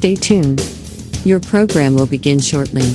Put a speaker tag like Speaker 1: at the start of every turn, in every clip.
Speaker 1: Stay tuned. Your program will begin shortly.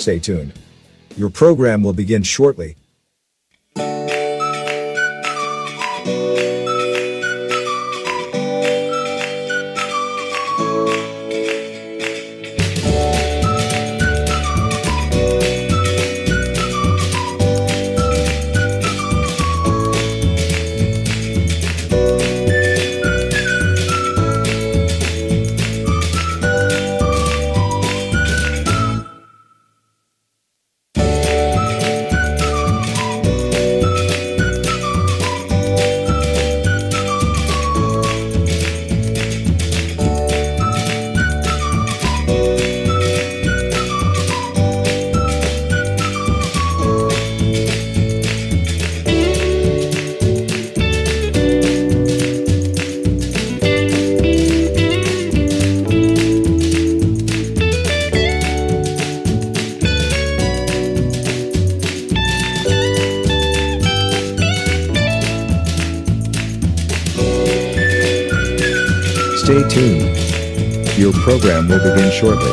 Speaker 2: Stay tuned. Your program will begin shortly. Stay tuned. Your program will begin shortly.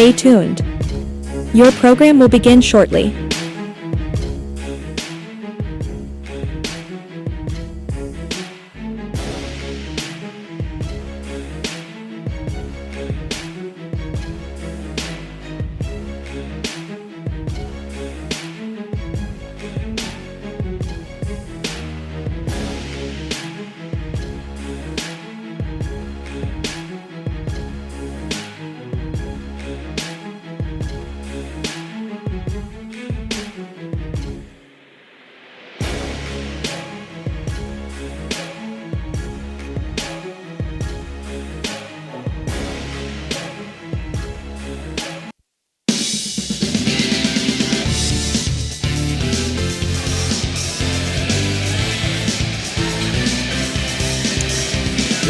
Speaker 3: Stay tuned. Your program will begin shortly.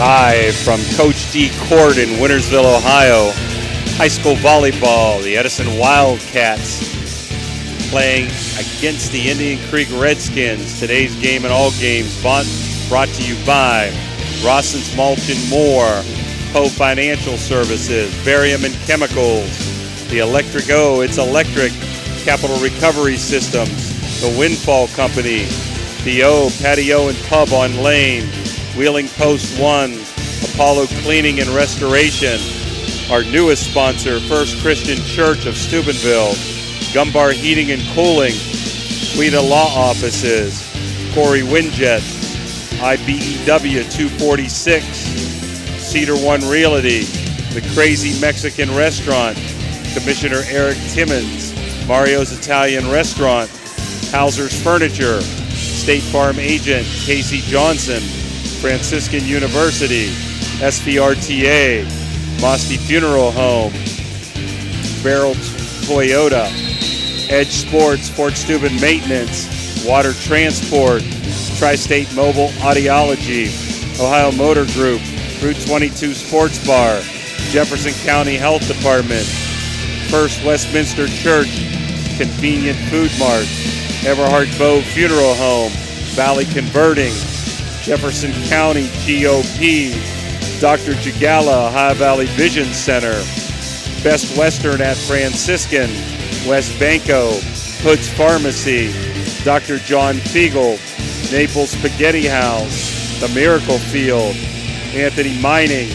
Speaker 4: Live from Coach D Court in Wintersville, Ohio. High school volleyball, the Edison Wildcats playing against the Indian Creek Redskins. Today's game and all games brought to you by Rosson's Mulch and More, Poe Financial Services, Barium and Chemicals, the Electric O, It's Electric, Capital Recovery Systems, the Windfall Company, the O Patio and Pub on Lane, Wheeling Post 1, Apollo Cleaning and Restoration, our newest sponsor, First Christian Church of Steubenville, Gumbar Heating and Cooling, Quita Law Offices, Corey Winjet, IBEW 246, Cedar One Realty, The Crazy Mexican Restaurant, Commissioner Eric Timmons, Mario's Italian Restaurant, Hauser's Furniture, State Farm Agent Casey Johnson, Franciscan University, SVRTA, Mosty Funeral Home, Barrel Toyota, Edge Sports, Fort Steuben Maintenance, Water Transport, Tri-State Mobile Audiology, Ohio Motor Group, Route 22 Sports Bar, Jefferson County Health Department, First Westminster Church, Convenient Food Mart, Everhart Bow Funeral Home, Valley Converting, Jefferson County GOP, Dr. Jagala, Ohio Valley Vision Center, Best Western at Franciscan, West Banco, Hood's Pharmacy, Dr. John Fiegel, Naples Spaghetti House, The Miracle Field, Anthony Mining,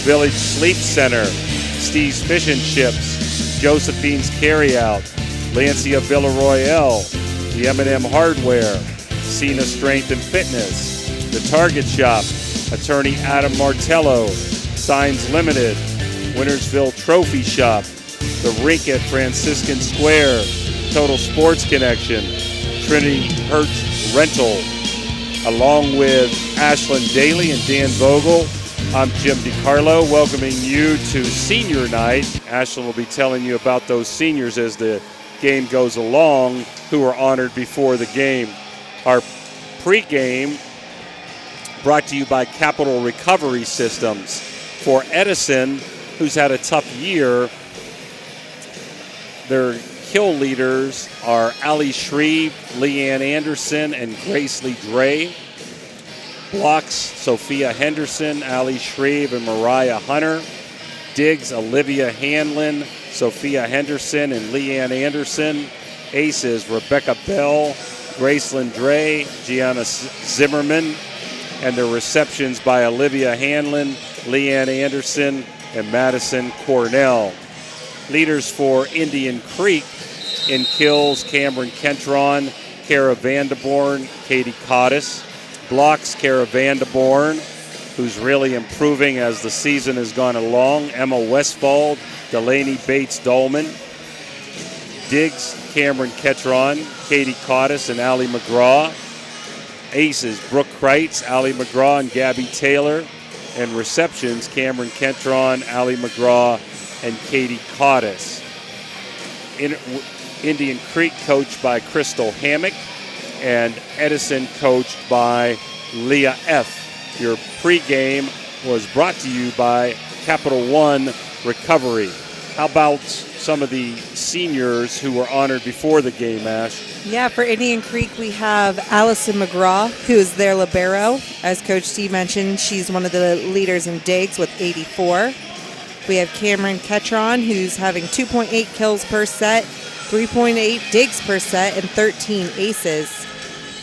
Speaker 4: Village Sleep Center, Steve's Fish and Chips, Josephine's Carryout, Lancia Villaroyale, the M&M Hardware, Cena Strength and Fitness, The Target Shop, Attorney Adam Martello, Signs Limited, Wintersville Trophy Shop, The Rink at Franciscan Square, Total Sports Connection, Trinity Hertz Rental. Along with Ashlyn Daly and Dan Vogel, I'm Jim DiCarlo, welcoming you to Senior Night. Ashlyn will be telling you about those seniors as the game goes along, who were honored before the game. Our pregame brought to you by Capital Recovery Systems. For Edison, who's had a tough year, their kill leaders are Allie Shreve, Leanne Anderson, and Grace Lee Dre. Blocks, Sophia Henderson, Allie Shreve, and Mariah Hunter. Digs, Olivia Hanlon, Sophia Henderson, and Leanne Anderson. Aces, Rebecca Bell, Gracelyn Dre, Gianna Zimmerman, and the receptions by Olivia Hanlon, Leanne Anderson, and Madison Cornell. Leaders for Indian Creek in kills, Cameron Kentron, Kara Vandeborn, Katie Cottis. Blocks, Kara Vandeborn, who's really improving as the season has gone along. Emma Westfald, Delaney Bates-Dolman. Digs, Cameron Ketron, Katie Cottis, and Allie McGraw. Aces, Brooke Kreitz, Allie McGraw, and Gabby Taylor. And receptions, Cameron Kentron, Allie McGraw, and Katie Cottis. Indian Creek coached by Crystal Hammock, and Edison coached by Leah F. Your pregame was brought to you by Capital One Recovery. How about some of the seniors who were honored before the game, Ash?
Speaker 5: Yeah, for Indian Creek, we have Allison McGraw, who is their libero. As Coach Steve mentioned, she's one of the leaders in digs with 84. We have Cameron Ketron, who's having 2.8 kills per set, 3.8 digs per set, and 13 aces.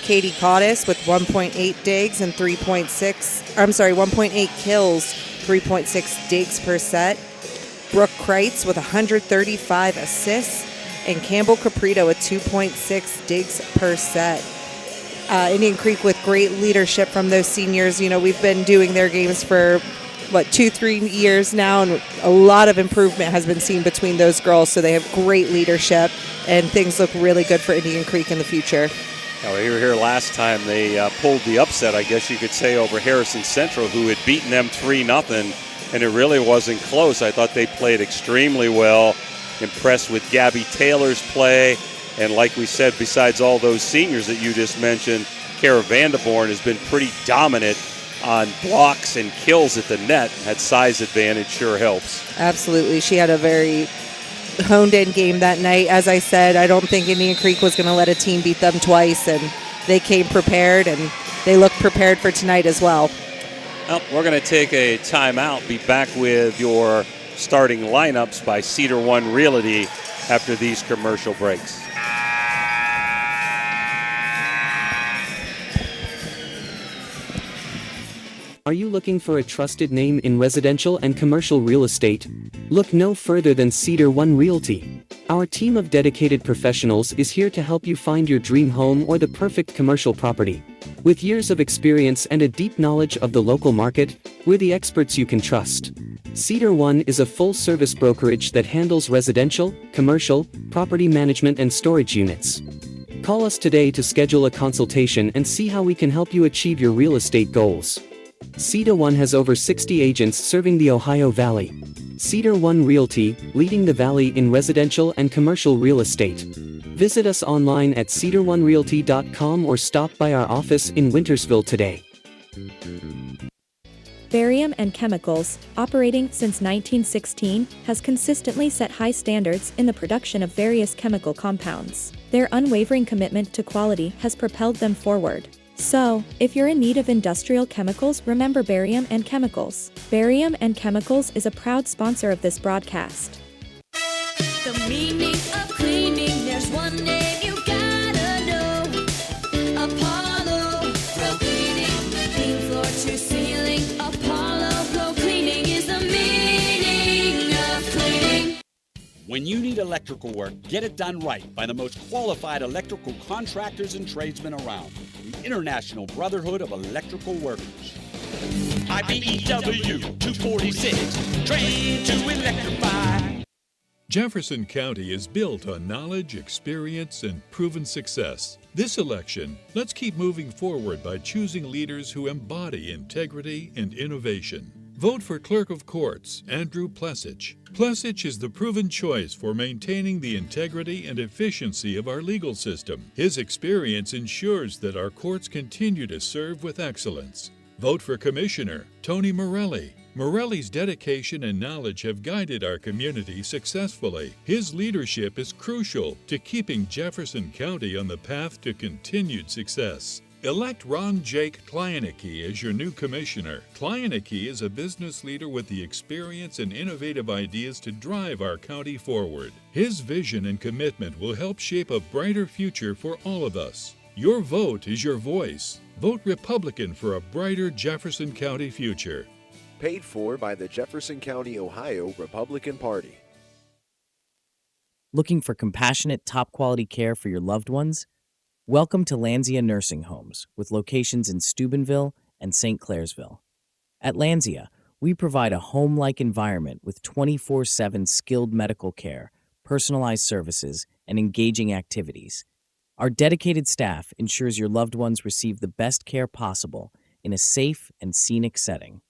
Speaker 5: Katie Cottis with 1.8 digs and 1.8 kills, 3.6 digs per set. Brooke Kreitz with 135 assists, and Campbell Caprito with 2.6 digs per set. Indian Creek with great leadership from those seniors. You know, we've been doing their games for, 2-3 years now, and a lot of improvement has been seen between those girls, so they have great leadership, and things look really good for Indian Creek in the future.
Speaker 4: Now, we were here last time. They pulled the upset, I guess you could say, over Harrison Central, who had beaten them 3-0, and it really wasn't close. I thought they played extremely well. Impressed with Gabby Taylor's play, and like we said, besides all those seniors that you just mentioned, Kara Vandeborn has been pretty dominant on blocks and kills at the net. That size advantage sure helps.
Speaker 5: Absolutely. She had a very honed-in game that night. As I said, I don't think Indian Creek was going to let a team beat them twice, and they came prepared, and they look prepared for tonight as well.
Speaker 4: Well, we're going to take a timeout. Be back with your starting lineups by Cedar One Realty after these commercial breaks.
Speaker 6: Are you looking for a trusted name in residential and commercial real estate? Look no further than Cedar One Realty. Our team of dedicated professionals is here to help you find your dream home or the perfect commercial property. With years of experience and a deep knowledge of the local market, we're the experts you can trust. Cedar One is a full-service brokerage that handles residential, commercial, property management and storage units. Call us today to schedule a consultation and see how we can help you achieve your real estate goals. Cedar One has over 60 agents serving the Ohio Valley. Cedar One Realty, leading the valley in residential and commercial real estate. Visit us online at cedaronerealty.com or stop by our office in Wintersville today.
Speaker 3: Barium and Chemicals, operating since 1916, has consistently set high standards in the production of various chemical compounds. Their unwavering commitment to quality has propelled them forward. So, if you're in need of industrial chemicals, remember Barium and Chemicals. Barium and Chemicals is a proud sponsor of this broadcast.
Speaker 7: The meaning of cleaning, there's one name you gotta know. Apollo Pro Cleaning. Clean floor to ceiling. Apollo Pro Cleaning is the meaning of cleaning.
Speaker 8: When you need electrical work, get it done right by the most qualified electrical contractors and tradesmen around. The International Brotherhood of Electrical Workers. IBEW 246, trained to electrify.
Speaker 9: Jefferson County is built on knowledge, experience, and proven success. This election, let's keep moving forward by choosing leaders who embody integrity and innovation. Vote for Clerk of Courts, Andrew Plesich. Plesich is the proven choice for maintaining the integrity and efficiency of our legal system. His experience ensures that our courts continue to serve with excellence. Vote for Commissioner Tony Morelli. Morelli's dedication and knowledge have guided our community successfully. His leadership is crucial to keeping Jefferson County on the path to continued success. Elect Ron Jake Kleinecke as your new commissioner. Kleinecke is a business leader with the experience and innovative ideas to drive our county forward. His vision and commitment will help shape a brighter future for all of us. Your vote is your voice. Vote Republican for a brighter Jefferson County future.
Speaker 10: Paid for by the Jefferson County, Ohio Republican Party.
Speaker 11: Looking for compassionate, top-quality care for your loved ones? Welcome to Lanzia Nursing Homes, with locations in Steubenville and St. Clairsville. At Lanzia, we provide a home-like environment with 24/7 skilled medical care, personalized services, and engaging activities. Our dedicated staff ensures your loved ones receive the best care possible in a safe and scenic setting.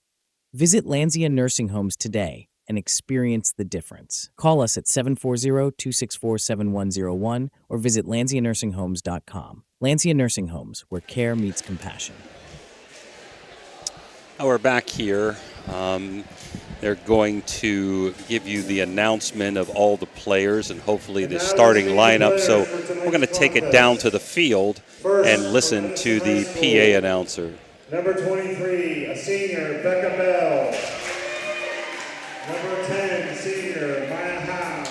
Speaker 11: Visit Lanzia Nursing Homes today and experience the difference. Call us at 740-264-7101 or visit LanziaNursingHomes.com. Lanzia Nursing Homes, where care meets compassion.
Speaker 4: We're back here. They're going to give you the announcement of all the players and hopefully the starting lineup. So we're going to take it down to the field and listen to the PA announcer.
Speaker 12: Number 23, a senior, Becca Bell. Number 10, senior, Maya Howe.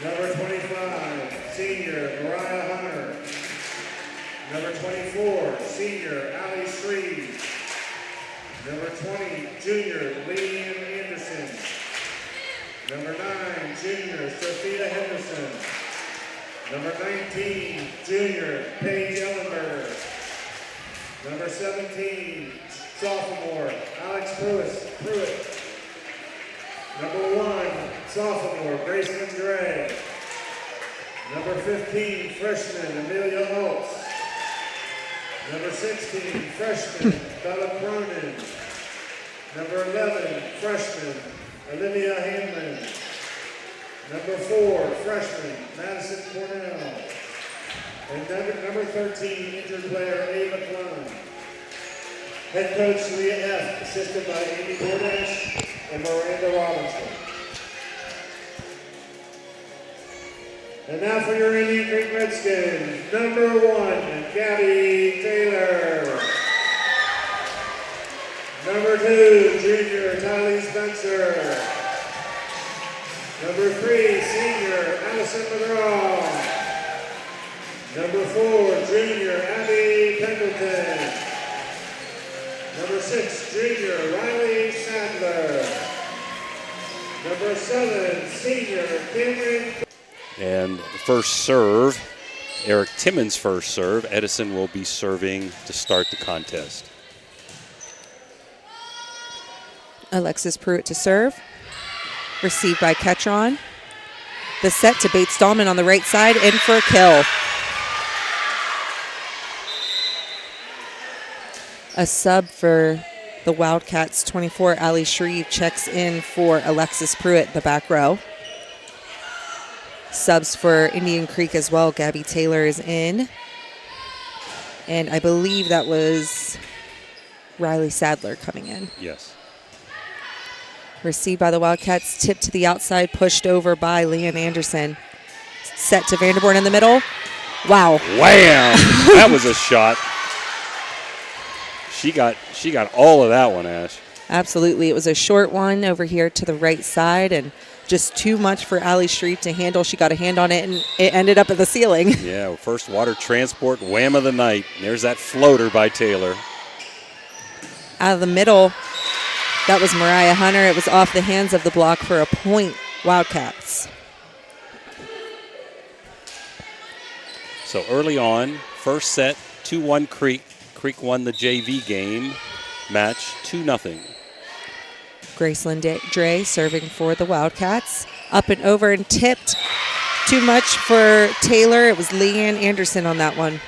Speaker 12: Number 25, senior, Mariah Hunter. Number 24, senior, Ali Shreve. Number 20, junior, Liam Anderson. Number 9, junior, Sophia Henderson. Number 19, junior, Paige Ellenberger. Number 17, sophomore, Alex Pruitt. Number 1, sophomore, Grayson Gray. Number 15, freshman, Amelia Holtz. Number 16, freshman, Bella Cronin. Number 11, freshman, Olivia Hanlon. Number 4, freshman, Madison Cornell. And number 13, injured player, Ava Klein. Head coach Leah F., assisted by Amy Bordash and Miranda Robinson. And now for your Indian Creek Redskins, number 1, Gabby Taylor. Number 2, junior Tylee Spencer. Number 3, senior Allison McGraw. Number 4, junior Abby Pendleton. Number 6, junior Riley Sadler. Number 7, senior Cameron.
Speaker 4: And the first serve, Eric Timmons' first serve. Edison will be serving to start the contest.
Speaker 5: Alexis Pruitt to serve. Received by Ketron. The set to Bates Dahlman on the right side, in for a kill. A sub for the Wildcats, 24, Ali Shreve checks in for Alexis Pruitt, the back row. Subs for Indian Creek as well. Gabby Taylor is in. And I believe that was Riley Sadler coming in.
Speaker 4: Yes.
Speaker 5: Received by the Wildcats, tipped to the outside, pushed over by Leanne Anderson. Set to Vanderborn in the middle. Wow.
Speaker 4: Wham! That was a shot. She got all of that one, Ash.
Speaker 5: Absolutely. It was a short one over here to the right side and just too much for Ali Shreve to handle. She got a hand on it and it ended up at the ceiling.
Speaker 4: Yeah, first water transport wham of the night. There's that floater by Taylor.
Speaker 5: Out of the middle, that was Mariah Hunter. It was off the hands of the block for a point, Wildcats.
Speaker 4: So early on, first set, 2-1 Creek. Creek won the JV game match 2-0.
Speaker 5: Graceland Dre serving for the Wildcats. Up and over and tipped. Too much for Taylor. It was Leanne Anderson on that one.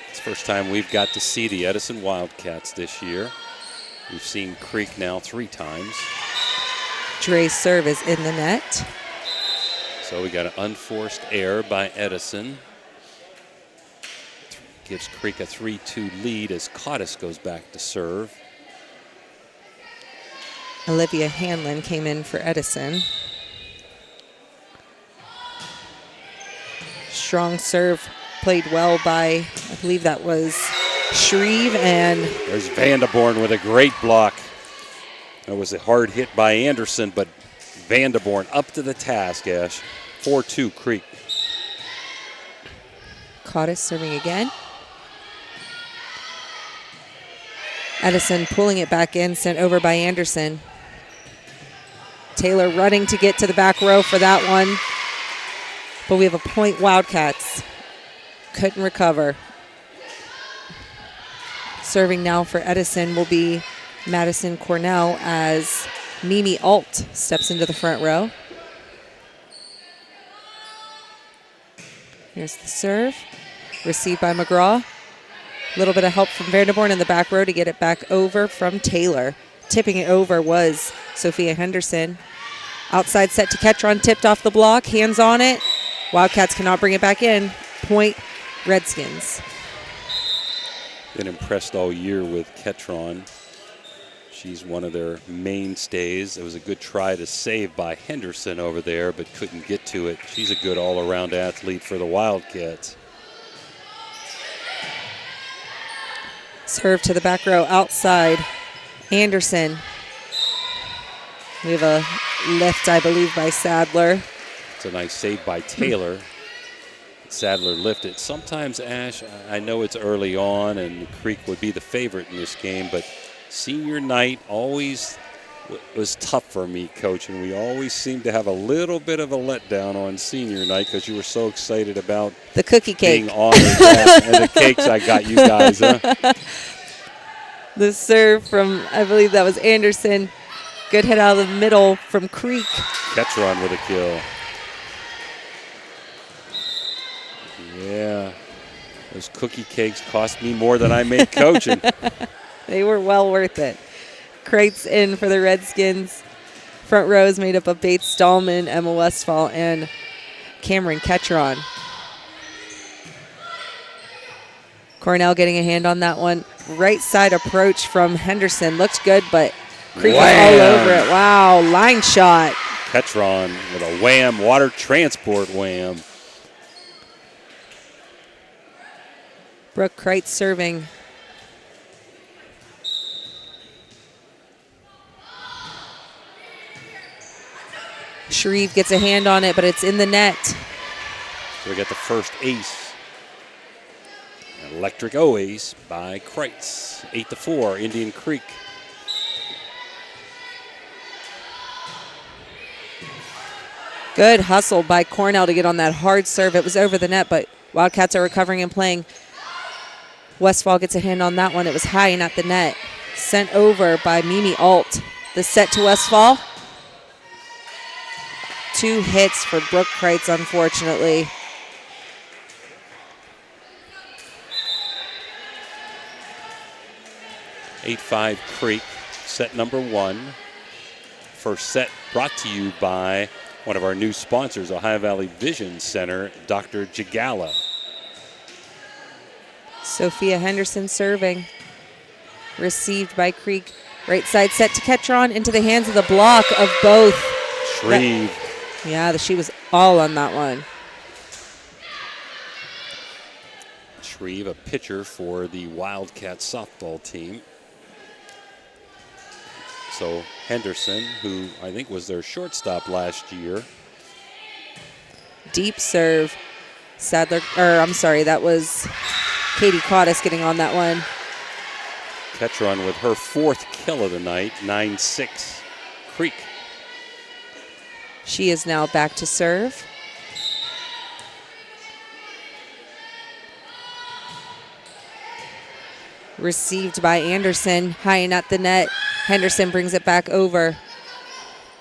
Speaker 4: It's the first time we've got to see the Edison Wildcats this year. We've seen Creek now 3 times.
Speaker 5: Dre's serve is in the net.
Speaker 4: So we got an unforced error by Edison. Gives Creek a 3-2 lead as Cottis goes back to serve.
Speaker 5: Olivia Hanlon came in for Edison. Strong serve played well by, I believe that was Shreve, and
Speaker 4: there's Vanderborn with a great block. That was a hard hit by Anderson, but Vanderborn up to the task, Ash. 4-2 Creek.
Speaker 5: Cottis serving again. Edison pulling it back in, sent over by Anderson. Taylor running to get to the back row for that one. But we have a point Wildcats. Couldn't recover. Serving now for Edison will be Madison Cornell as Mimi Alt steps into the front row. Here's the serve. Received by McGraw. A little bit of help from Vanderborn in the back row to get it back over from Taylor. Tipping it over was Sophia Henderson. Outside set to Ketron, tipped off the block, hands on it. Wildcats cannot bring it back in. Point Redskins.
Speaker 4: Been impressed all year with Ketron. She's one of their mainstays. It was a good try to save by Henderson over there, but couldn't get to it. She's a good all-around athlete for the Wildcats.
Speaker 5: Serve to the back row outside. Anderson. We have a lift, I believe, by Sadler.
Speaker 4: It's a nice save by Taylor. Sadler lifted. Sometimes, Ash, I know it's early on and Creek would be the favorite in this game, but senior night always was tough for me, Coach, and we always seem to have a little bit of a letdown on senior night because you were so excited about
Speaker 5: the cookie cake
Speaker 4: being honored and the cakes I got you guys. Huh?
Speaker 5: The serve from, I believe that was Anderson. Good hit out of the middle from Creek.
Speaker 4: Ketron with a kill. Yeah, those cookie cakes cost me more than I made coaching.
Speaker 5: They were well worth it. Crates in for the Redskins. Front row is made up of Bates Dahlman, Emma Westphal, and Cameron Ketron. Cornell getting a hand on that one. Right side approach from Henderson. Looked good, but Creek was
Speaker 4: Wham!
Speaker 5: all over it. Wow, line shot.
Speaker 4: Ketron with a wham, water transport wham.
Speaker 5: Brooke Kreitz serving. Shreve gets a hand on it, but it's in the net.
Speaker 4: So we get the first ace. An electric O ace by Kreitz. 8-4, Indian Creek.
Speaker 5: Good hustle by Cornell to get on that hard serve. It was over the net, but Wildcats are recovering and playing. Westfall gets a hand on that one. It was high and at the net. Sent over by Mimi Alt. The set to Westfall. 2 hits for Brooke Kreitz, unfortunately.
Speaker 4: (8-5) Creek, set number 1. First set brought to you by one of our new sponsors, Ohio Valley Vision Center, Dr. Jagala.
Speaker 5: Sophia Henderson serving. Received by Creek. Right side set to Ketron into the hands of the block of both.
Speaker 4: Shreve.
Speaker 5: Yeah, she was all on that one.
Speaker 4: Shreve, a pitcher for the Wildcats softball team. So Henderson, who I think was their shortstop last year.
Speaker 5: Deep serve. Sadler, that was Katie Cottis getting on that one.
Speaker 4: Ketron with her 4th kill of the night, 9-6 Creek.
Speaker 5: She is now back to serve. Received by Anderson, high and at the net. Henderson brings it back over.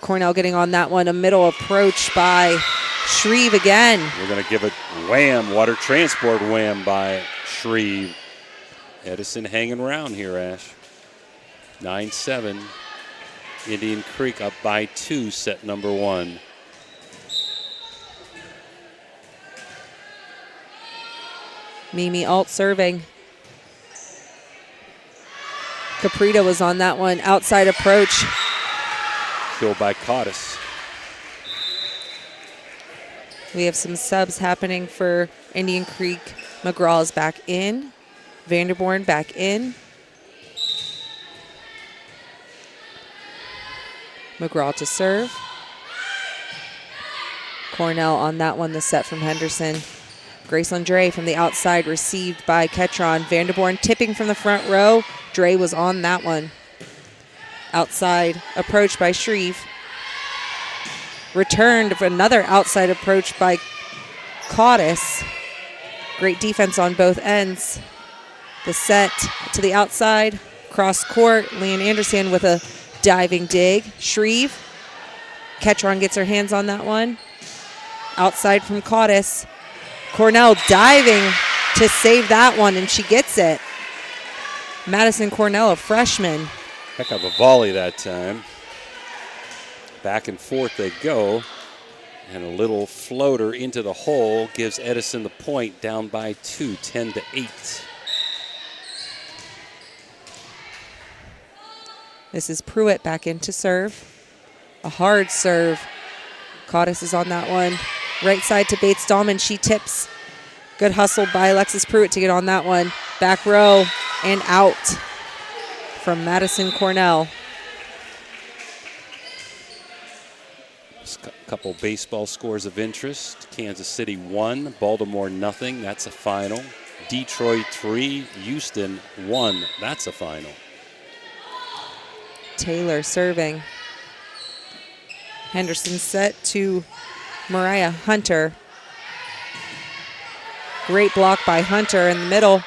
Speaker 5: Cornell getting on that one. A middle approach by Shreve again.
Speaker 4: We're going to give it wham, water transport wham by Shreve. Edison hanging around here, Ash. 9-7. Indian Creek up by 2, set number 1.
Speaker 5: Mimi Alt serving. Caprita was on that one. Outside approach.
Speaker 4: Killed by Cottis.
Speaker 5: We have some subs happening for Indian Creek. McGraw is back in. Vanderborn back in. McGraw to serve. Cornell on that one, the set from Henderson. Graceland Dre from the outside, received by Ketron. Vanderborn tipping from the front row. Dre was on that one. Outside approach by Shreve. Returned for another outside approach by Cottis. Great defense on both ends. The set to the outside, cross court. Leanne Anderson with a diving dig. Shreve. Ketron gets her hands on that one. Outside from Cottis. Cornell diving to save that one, and she gets it. Madison Cornell, a freshman.
Speaker 4: Heck of a volley that time. Back and forth they go. And a little floater into the hole gives Edison the point, down by 2, 10-8.
Speaker 5: This is Pruitt back in to serve. A hard serve. Cottis is on that one. Right side to Bates Dahlman. She tips. Good hustle by Alexis Pruitt to get on that one. Back row and out from Madison Cornell.
Speaker 4: A couple baseball scores of interest. Kansas City 1, Baltimore nothing. That's a final. Detroit 3, Houston 1. That's a final.
Speaker 5: Taylor serving. Henderson set to Mariah Hunter. Great block by Hunter in the middle.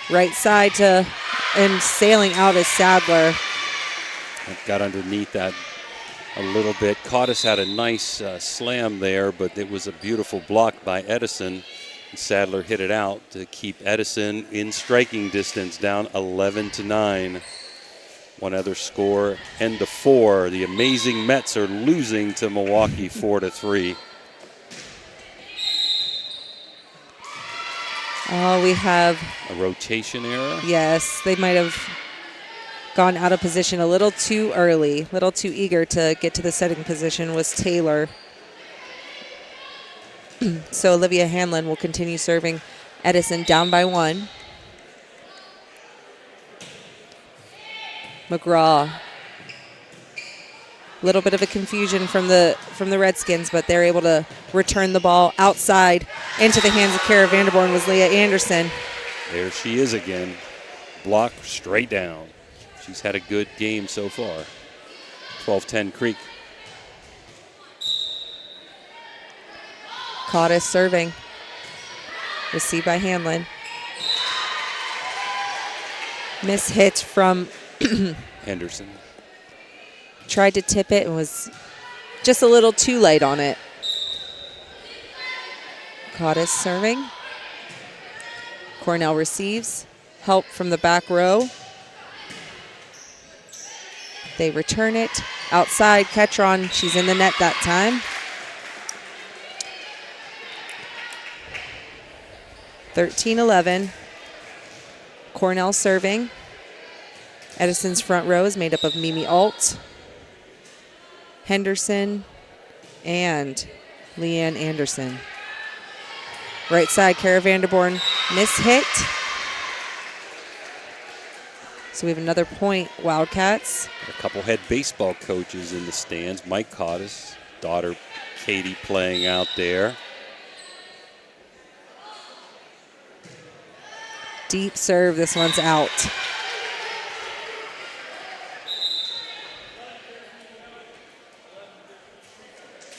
Speaker 5: Right side to, and sailing out is Sadler.
Speaker 4: Got underneath that a little bit. Cottis had a nice slam there, but it was a beautiful block by Edison. Sadler hit it out to keep Edison in striking distance, down 11-9. One other score, 10-4. The amazing Mets are losing to Milwaukee 4-3.
Speaker 5: Oh, we have,
Speaker 4: A rotation error.
Speaker 5: yes, they might have gone out of position a little too early, a little too eager to get to the setting position was Taylor. So Olivia Hanlon will continue serving. Edison down by 1. McGraw. A little bit of a confusion from the Redskins, but they're able to return the ball outside into the hands of Kara Vanderborn was Leah Anderson.
Speaker 4: There she is again. Block straight down. She's had a good game so far. 12-10 Creek.
Speaker 5: Caudice serving. Received by Hanlon. Miss hit from
Speaker 4: Henderson.
Speaker 5: tried to tip it and was just a little too late on it. Caudice serving. Cornell receives. Help from the back row. They return it. Outside, Ketron. She's in the net that time. 13-11. Cornell serving. Edison's front row is made up of Mimi Alt, Henderson, and Leanne Anderson. Right side, Kara Vanderborn, miss hit. So we have another point, Wildcats.
Speaker 4: A couple head baseball coaches in the stands. Mike Caudice, daughter Katie playing out there.
Speaker 5: Deep serve, this one's out.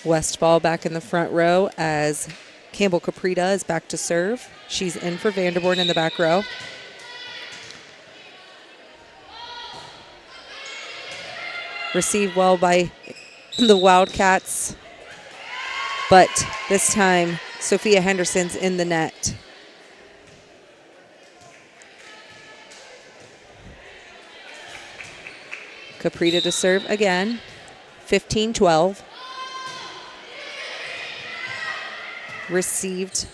Speaker 5: Westfall back in the front row as Campbell Caprita is back to serve. She's in for Vanderborn in the back row. Received well by the Wildcats, but this time Sophia Henderson's in the net. Caprita to serve again. 15-12. Received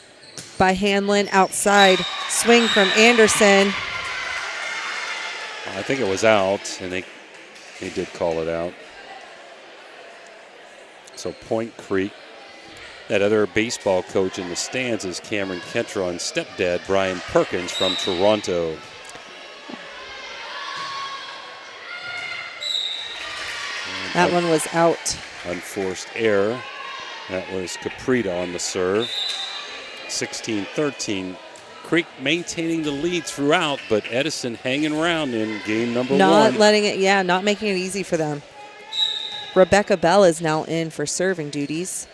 Speaker 5: by Hanlon outside. Swing from Anderson.
Speaker 4: I think it was out, and they did call it out. So Point Creek. That other baseball coach in the stands is Cameron Ketron's stepdad, Brian Perkins from Toronto.
Speaker 5: That one was out.
Speaker 4: Unforced error. That was Caprita on the serve. 16-13. Creek maintaining the lead throughout, but Edison hanging around in game number 1.
Speaker 5: Not letting it, not making it easy for them. Rebecca Bell is now in for serving duties.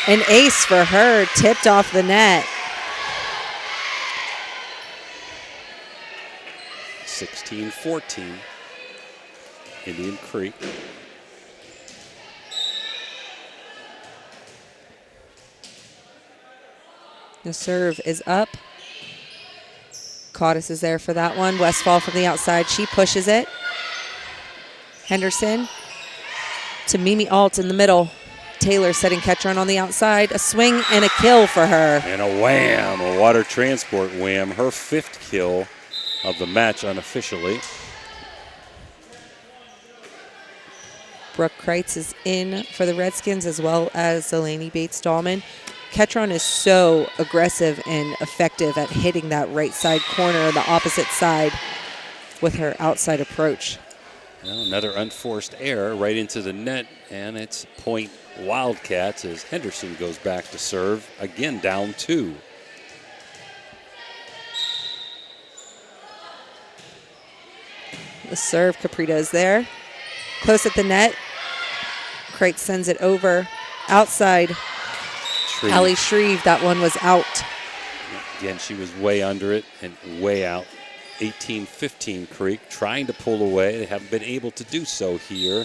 Speaker 5: An ace for her, tipped off the net.
Speaker 4: 16-14. Indian Creek.
Speaker 5: The serve is up. Caudice is there for that one. Westfall from the outside. She pushes it. Henderson to Mimi Alt in the middle. Taylor setting Ketron on the outside. A swing and a kill for her.
Speaker 4: And a wham, a water transport wham. Her 5th kill of the match unofficially.
Speaker 5: Brooke Kreitz is in for the Redskins as well as Delaney Bates-Dahlman. Ketron is so aggressive and effective at hitting that right side corner, the opposite side, with her outside approach.
Speaker 4: Well, another unforced error right into the net, and it's Point Wildcats as Henderson goes back to serve. Again, down 2.
Speaker 5: The serve, Caprita is there. Close at the net. Kreitz sends it over. Outside, Allie Shreve. That one was out.
Speaker 4: Again, she was way under it and way out. 18-15 Creek trying to pull away. They haven't been able to do so here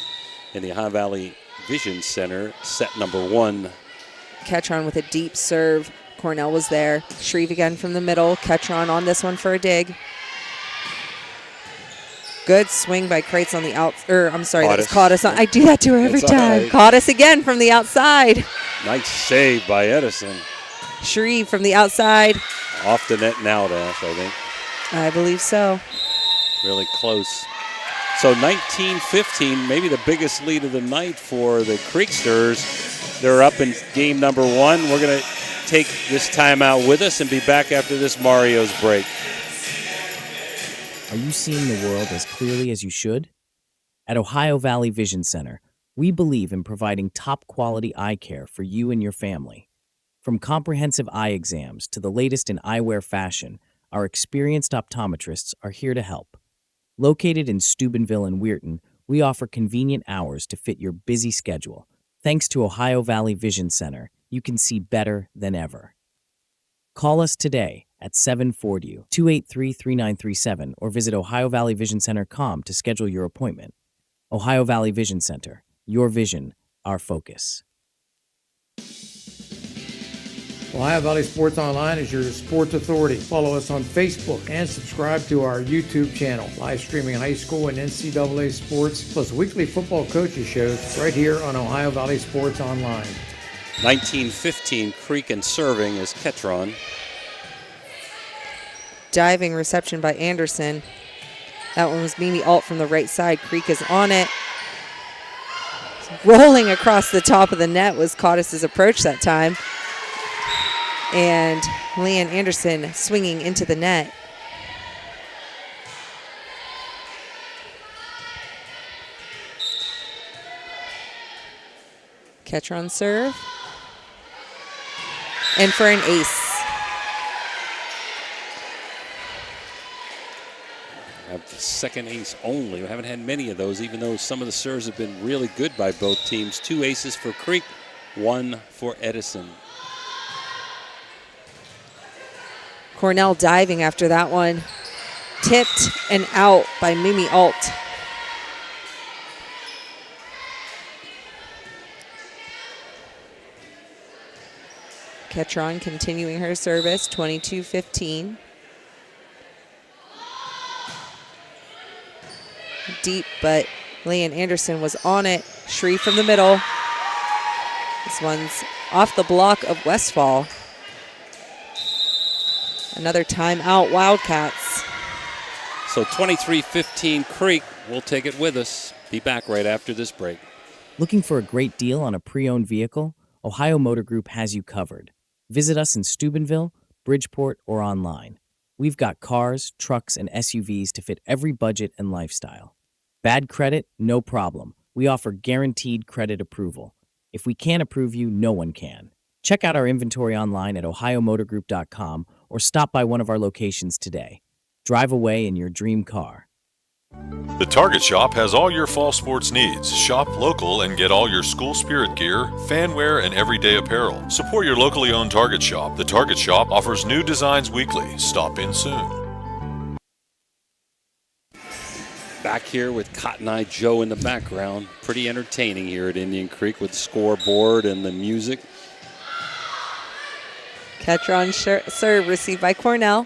Speaker 4: in the Ohio Valley Vision Center, set number 1.
Speaker 5: Ketron with a deep serve. Cornell was there. Shreve again from the middle. Ketron on this one for a dig. Good swing by Kreitz on the out. I'm sorry, that was Caudice. I do that to her every time. Right. Caudice again from the outside.
Speaker 4: Nice save by Edison.
Speaker 5: Shreve from the outside.
Speaker 4: Off the net now, Dash, I think.
Speaker 5: I believe so.
Speaker 4: Really close. So 19-15, maybe the biggest lead of the night for the Creeksters. They're up in game number 1. We're going to take this timeout with us and be back after this Mario's break.
Speaker 11: Are you seeing the world as clearly as you should? At Ohio Valley Vision Center, we believe in providing top-quality eye care for you and your family. From comprehensive eye exams to the latest in eyewear fashion, our experienced optometrists are here to help. Located in Steubenville and Weirton, we offer convenient hours to fit your busy schedule. Thanks to Ohio Valley Vision Center, you can see better than ever. Call us today at 740-283-3937 or visit ohiovalleyvisioncenter.com to schedule your appointment. Ohio Valley Vision Center, your vision, our focus.
Speaker 13: Ohio Valley Sports Online is your sports authority. Follow us on Facebook and subscribe to our YouTube channel. Live streaming high school and NCAA sports, plus weekly football coaches shows right here on Ohio Valley Sports Online.
Speaker 4: 19-15, Creek and serving is Ketron.
Speaker 5: Diving reception by Anderson. That one was Mimi Alt from the right side. Creek is on it. Rolling across the top of the net was Cottis' approach that time. And Leanne Anderson swinging into the net. Ketron serve. And for an ace.
Speaker 4: Have the second ace only. We haven't had many of those, even though some of the serves have been really good by both teams. 2 aces for Creek, 1 for Edison.
Speaker 5: Cornell diving after that one. Tipped and out by Mimi Alt. Ketron continuing her service, 22-15. Deep, but Leanne Anderson was on it. Shreve from the middle. This one's off the block of Westfall. Another timeout, Wildcats.
Speaker 4: So 23-15 Creek. We'll take it with us. Be back right after this break.
Speaker 11: Looking for a great deal on a pre-owned vehicle? Ohio Motor Group has you covered. Visit us in Steubenville, Bridgeport, or online. We've got cars, trucks, and SUVs to fit every budget and lifestyle. Bad credit? No problem. We offer guaranteed credit approval. If we can't approve you, no one can. Check out our inventory online at ohiomotorgroup.com or stop by one of our locations today. Drive away in your dream car.
Speaker 14: The Target Shop has all your fall sports needs. Shop local and get all your school spirit gear, fan wear, and everyday apparel. Support your locally owned Target Shop. The Target Shop offers new designs weekly. Stop in soon.
Speaker 4: Back here with Cotton Eye Joe in the background. Pretty entertaining here at Indian Creek with the scoreboard and the music.
Speaker 5: Ketron serve received by Cornell.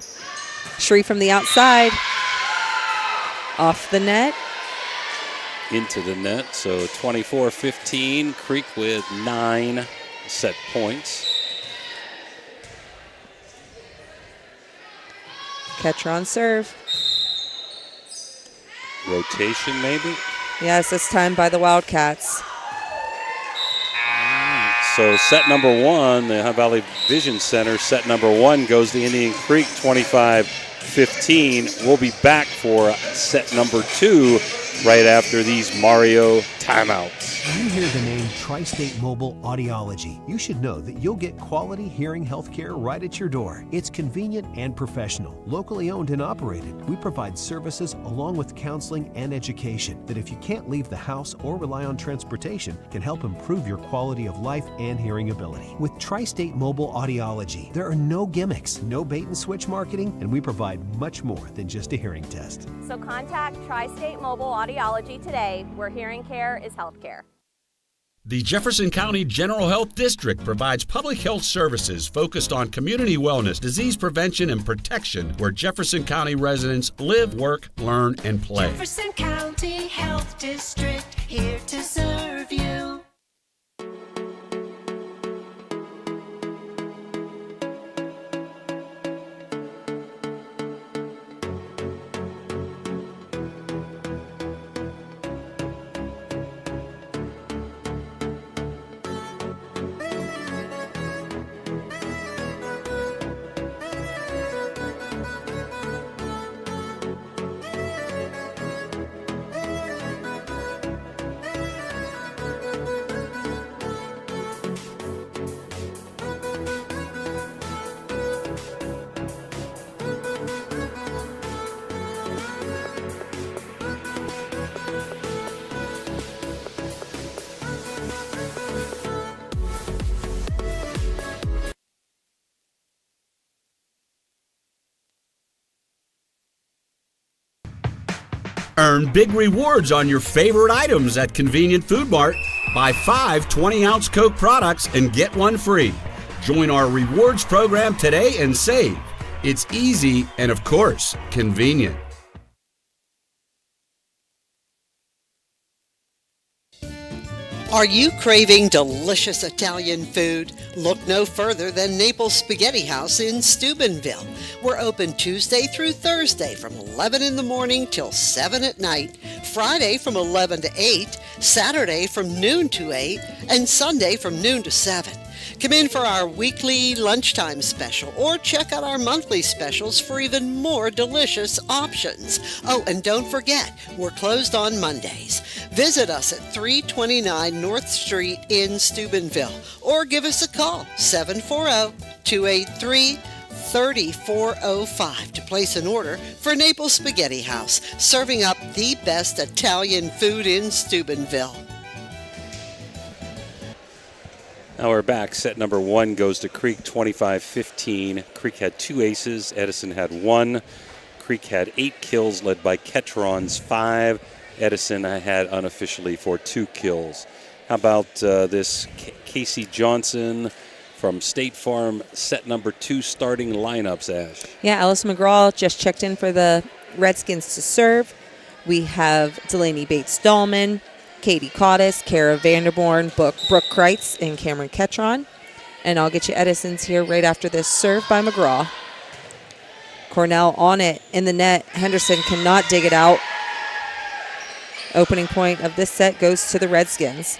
Speaker 5: Shreve from the outside. Off the net.
Speaker 4: Into the net. So 24-15. Creek with 9 set points.
Speaker 5: Ketron serve.
Speaker 4: Rotation maybe?
Speaker 5: Yes, this time by the Wildcats.
Speaker 4: So set number 1, the Ohio Valley Vision Center, set number 1 goes to Indian Creek, 25-15. We'll be back for set number 2 right after these Mario timeouts.
Speaker 15: When you hear the name Tri-State Mobile Audiology, you should know that you'll get quality hearing health care right at your door. It's convenient and professional, locally owned and operated. We provide services along with counseling and education that, if you can't leave the house or rely on transportation, can help improve your quality of life and hearing ability. With Tri-State Mobile Audiology, there are no gimmicks, no bait and switch marketing, and we provide much more than just a hearing test.
Speaker 16: So contact Tri-State Mobile Audiology today, where hearing care is healthcare.
Speaker 8: The Jefferson County General Health District provides public health services focused on community wellness, disease prevention, and protection where Jefferson County residents live, work, learn, and play.
Speaker 7: Jefferson County Health District, here to serve you.
Speaker 8: Earn big rewards on your favorite items at Convenient Food Mart. Buy 5 20-ounce Coke products and get one free. Join our rewards program today and save. It's easy and, of course, convenient.
Speaker 17: Are you craving delicious Italian food? Look no further than Naples Spaghetti House in Steubenville. We're open Tuesday through Thursday from 11 in the morning till 7 at night, Friday from 11 to 8, Saturday from noon to 8, and Sunday from noon to 7. Come in for our weekly lunchtime special or check out our monthly specials for even more delicious options. Oh, and don't forget, we're closed on Mondays. Visit us at 329 North Street in Steubenville or give us a call, 740-283-3405 to place an order for Naples Spaghetti House, serving up the best Italian food in Steubenville.
Speaker 4: Now we're back. Set number 1 goes to Creek 25-15. Creek had 2 aces. Edison had 1. Creek had 8 kills, led by Ketron's 5. Edison had unofficially for 2 kills. How about this Casey Johnson from State Farm, set number 2 starting lineups, Ash?
Speaker 5: Yeah, Alice McGraw just checked in for the Redskins to serve. We have Delaney Bates-Dahlman, Katie Cottis, Kara Vanderborn, Brooke Kreitz, and Cameron Ketron. And I'll get you Edison's here right after this serve by McGraw. Cornell on it in the net. Henderson cannot dig it out. Opening point of this set goes to the Redskins.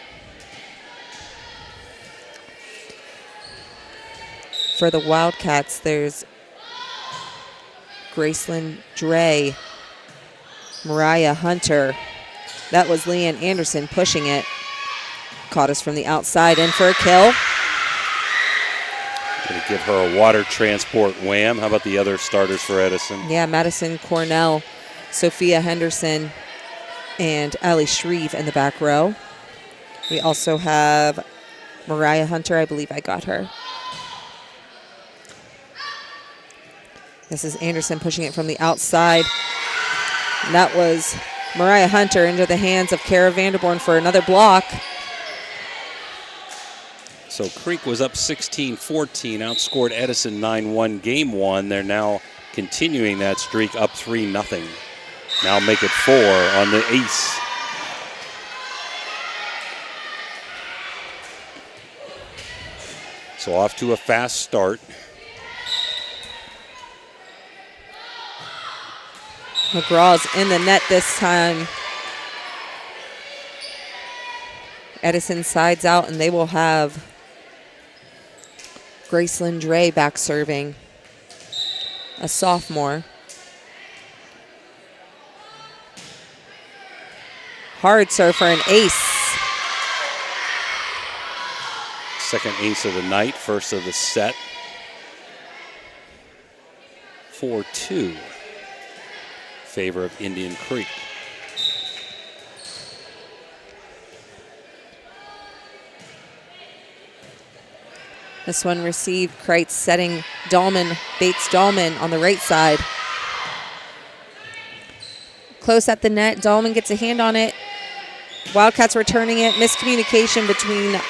Speaker 5: For the Wildcats, there's Gracelyn Dre, Mariah Hunter. That was Leanne Anderson pushing it. Caught us from the outside in for a kill.
Speaker 4: Going to give her a water transport wham. How about the other starters for Edison?
Speaker 5: Yeah, Madison Cornell, Sophia Henderson, and Allie Shreve in the back row. We also have Mariah Hunter. I believe I got her. This is Anderson pushing it from the outside. And that was Mariah Hunter into the hands of Kara Vanderborn for another block.
Speaker 4: So Creek was up 16-14, outscored Edison 9-1 game 1. They're now continuing that streak up 3-0. Now make it 4 on the ace. So off to a fast start.
Speaker 5: McGraw's in the net this time. Edison sides out, and they will have Gracelyn Dre back serving, a sophomore. Hard serve for an ace.
Speaker 4: Second ace of the night, first of the set. 4-2. Favor of Indian Creek.
Speaker 5: This one received. Kreitz setting Bates-Dahlman on the right side. Close at the net. Dahlman gets a hand on it. Wildcats returning it. Miscommunication between,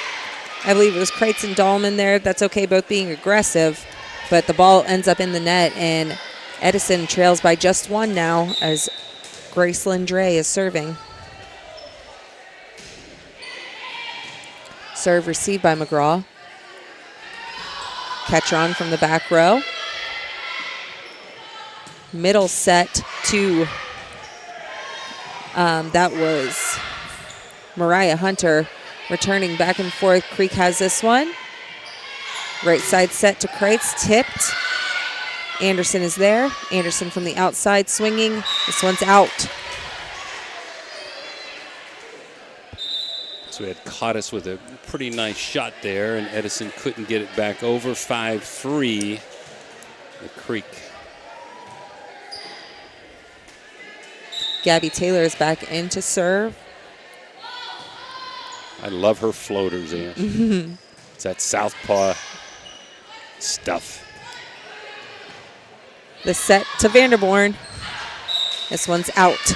Speaker 5: I believe it was Kreitz and Dahlman there. That's okay, both being aggressive. But the ball ends up in the net, and Edison trails by just 1 now as Gracelyn Dre is serving. Serve received by McGraw. Ketron from the back row. Middle set to, that was Mariah Hunter returning back and forth. Creek has this one. Right side set to Kreitz, tipped. Anderson is there. Anderson from the outside swinging. This one's out.
Speaker 4: So we had Cottis with a pretty nice shot there, and Edison couldn't get it back over. 5-3, the Creek.
Speaker 5: Gabby Taylor is back in to serve.
Speaker 4: I love her floaters, Ange. It's that southpaw stuff.
Speaker 5: The set to Vanderborn. This one's out.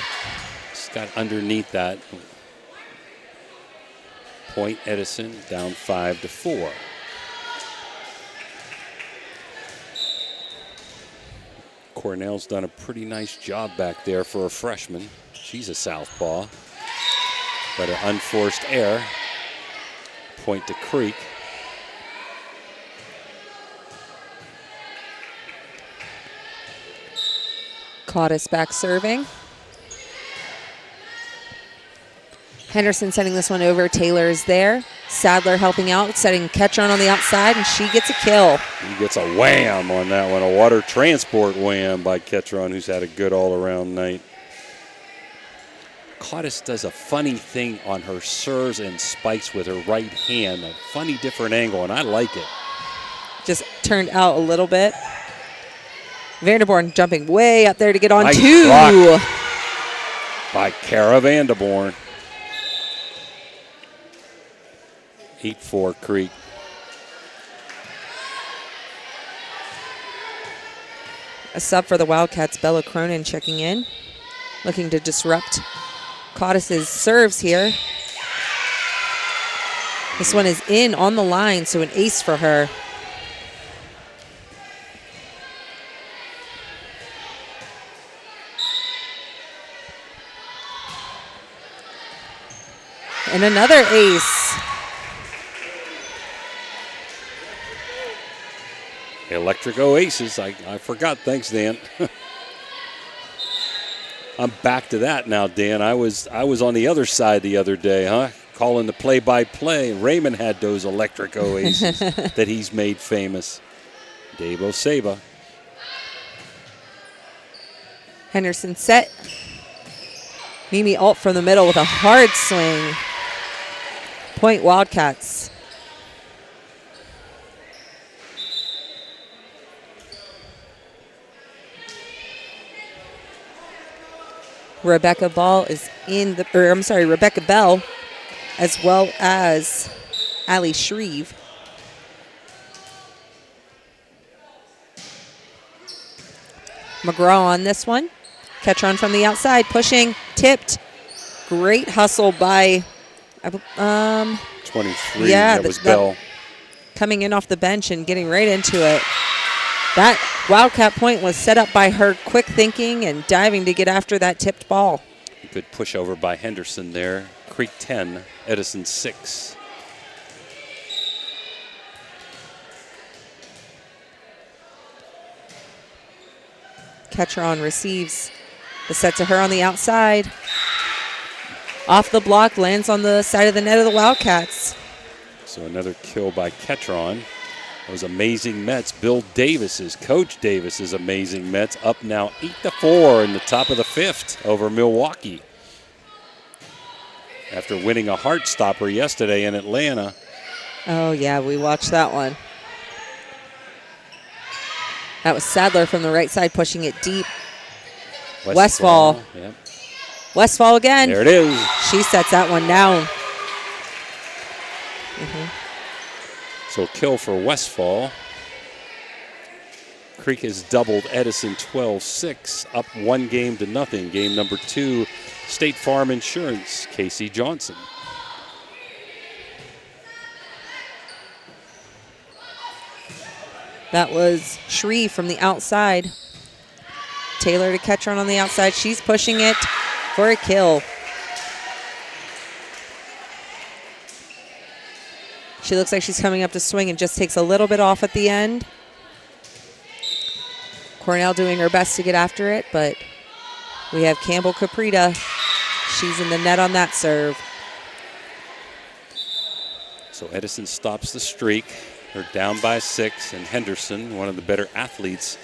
Speaker 4: Just got underneath that. Point Edison down 5-4. Cornell's done a pretty nice job back there for a freshman. She's a southpaw. But an unforced error. Point to Creek.
Speaker 18: Caudice back serving. Henderson setting this one over. Taylor is there. Sadler helping out, setting Ketron on the outside, and she gets a kill.
Speaker 4: He gets a wham on that one, a water transport wham by Ketron, who's had a good all-around night. Caudice does a funny thing on her serves and spikes with her right hand, a funny different angle, and I like it.
Speaker 18: Just turned out a little bit. Vanderborn jumping way up there to get on
Speaker 4: Nice
Speaker 18: two.
Speaker 4: block by Kara Vanderborn. 8-4 Creek.
Speaker 18: A sub for the Wildcats, Bella Cronin checking in, looking to disrupt Caudice's serves here. This one is in on the line, so an ace for her. And another ace.
Speaker 4: Electric Oasis, I forgot. Thanks, Dan. I'm back to that now, Dan. I was on the other side the other day, huh? Calling the play-by-play. Raymond had those Electric Oasis that he's made famous. Dave Oseba.
Speaker 18: Henderson set. Mimi Alt from the middle with a hard swing. Point Wildcats. Rebecca Ball is in the, or I'm sorry, Rebecca Bell, as well as Ali Shreve. McGraw on this one. Ketron from the outside, pushing, tipped. Great hustle by
Speaker 4: 23, that was Bell.
Speaker 18: Coming in off the bench and getting right into it. That Wildcat point was set up by her quick thinking and diving to get after that tipped ball.
Speaker 4: Good push over by Henderson there. Creek 10, Edison 6.
Speaker 18: Ketron receives the set to her on the outside. Off the block, lands on the side of the net of the Wildcats.
Speaker 4: So another kill by Ketron. Those amazing Mets. Bill Davis's, Coach Davis's amazing Mets, up now 8-4 in the top of the fifth over Milwaukee. After winning a heart stopper yesterday in Atlanta.
Speaker 18: Oh yeah, we watched that one. That was Sadler from the right side pushing it deep. Westfall.
Speaker 4: Yep.
Speaker 18: Westfall again.
Speaker 4: There it is.
Speaker 18: She sets that one down.
Speaker 4: So kill for Westfall. Creek has doubled Edison 12-6, up 1-0. Game number 2, State Farm Insurance, Casey Johnson.
Speaker 18: That was Shreve from the outside. Taylor to Ketron on the outside. She's pushing it for a kill. She looks like she's coming up to swing and just takes a little bit off at the end. Cornell doing her best to get after it, but we have Campbell Caprita. She's in the net on that serve.
Speaker 4: So Edison stops the streak. They're down by 6, and Henderson, one of the better athletes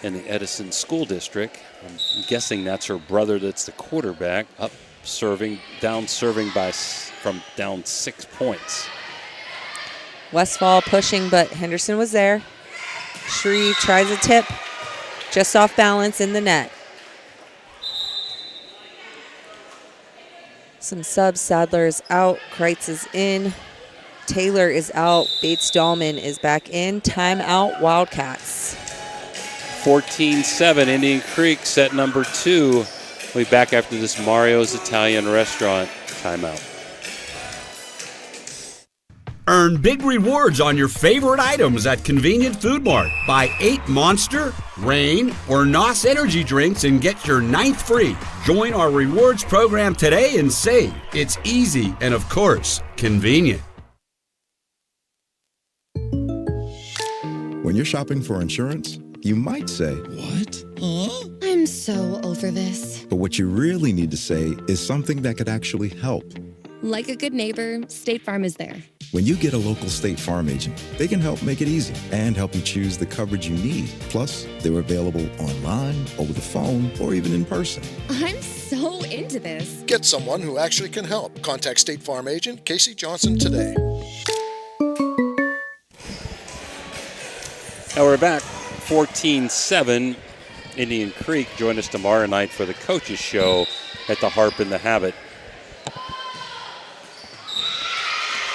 Speaker 4: in the Edison School District. I'm guessing that's her brother that's the quarterback, up serving, down serving from down 6 points.
Speaker 18: Westfall pushing, but Henderson was there. Shreve tries a tip, just off balance in the net. Some subs. Sadler is out. Kreitz is in. Taylor is out. Bates-Dahlman is back in. Timeout, Wildcats.
Speaker 4: 14-7, Indian Creek, set number 2. We'll be back after this Mario's Italian Restaurant timeout.
Speaker 8: Earn big rewards on your favorite items at Convenient Food Mart. Buy 8 Monster, Reign, or NOS energy drinks and get your 9th free. Join our rewards program today and save. It's easy and, of course, convenient.
Speaker 19: When you're shopping for insurance, you might say, "What? Huh?"
Speaker 20: I'm so over this.
Speaker 19: But what you really need to say is something that could actually help.
Speaker 20: Like a good neighbor, State Farm is there.
Speaker 19: When you get a local State Farm agent, they can help make it easy and help you choose the coverage you need. Plus, they're available online, over the phone, or even in person.
Speaker 20: I'm so into this.
Speaker 21: Get someone who actually can help. Contact State Farm agent Casey Johnson today.
Speaker 4: Now we're back, 14-7. Indian Creek. Join us tomorrow night for the coaches show at the Harp in the Habit.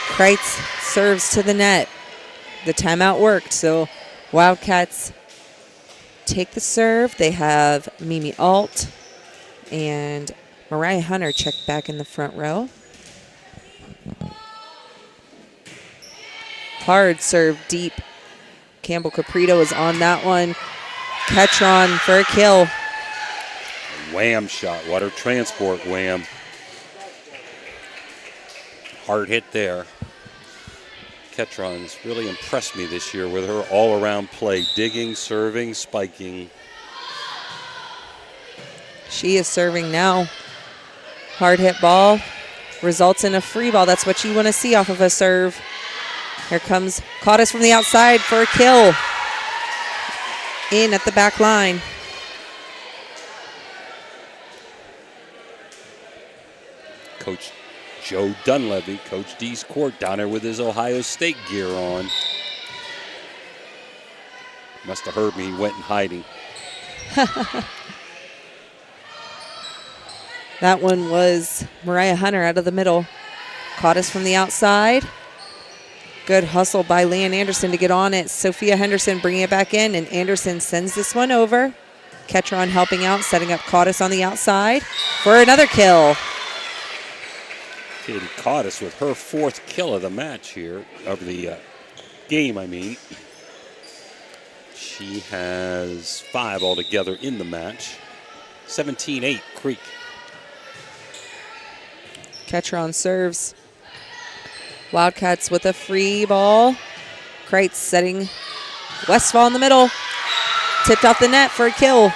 Speaker 18: Kreitz serves to the net. The timeout worked, so Wildcats take the serve. They have Mimi Alt and Mariah Hunter checked back in the front row. Hard serve deep. Campbell Caprito is on that one. Ketron for a kill.
Speaker 4: Wham shot, water transport wham. Hard hit there. Ketron's really impressed me this year with her all-around play, digging, serving, spiking.
Speaker 18: She is serving now. Hard hit ball results in a free ball. That's what you want to see off of a serve. Here comes Caudice from the outside for a kill. In at the back line.
Speaker 4: Coach Joe Dunleavy, Coach D's court, down there with his Ohio State gear on. Must have heard me, he went in hiding.
Speaker 18: That one was Mariah Hunter out of the middle. Caudice from the outside. Good hustle by Leanne Anderson to get on it. Sophia Henderson bringing it back in, and Anderson sends this one over. Ketron helping out, setting up Caudice on the outside for another kill.
Speaker 4: Katie Caudice with her 4th kill of the match here, of the game, I mean. She has 5 altogether in the match. 17-8, Creek.
Speaker 18: Ketron serves. Wildcats with a free ball. Kreitz setting Westfall in the middle. Tipped off the net for a kill.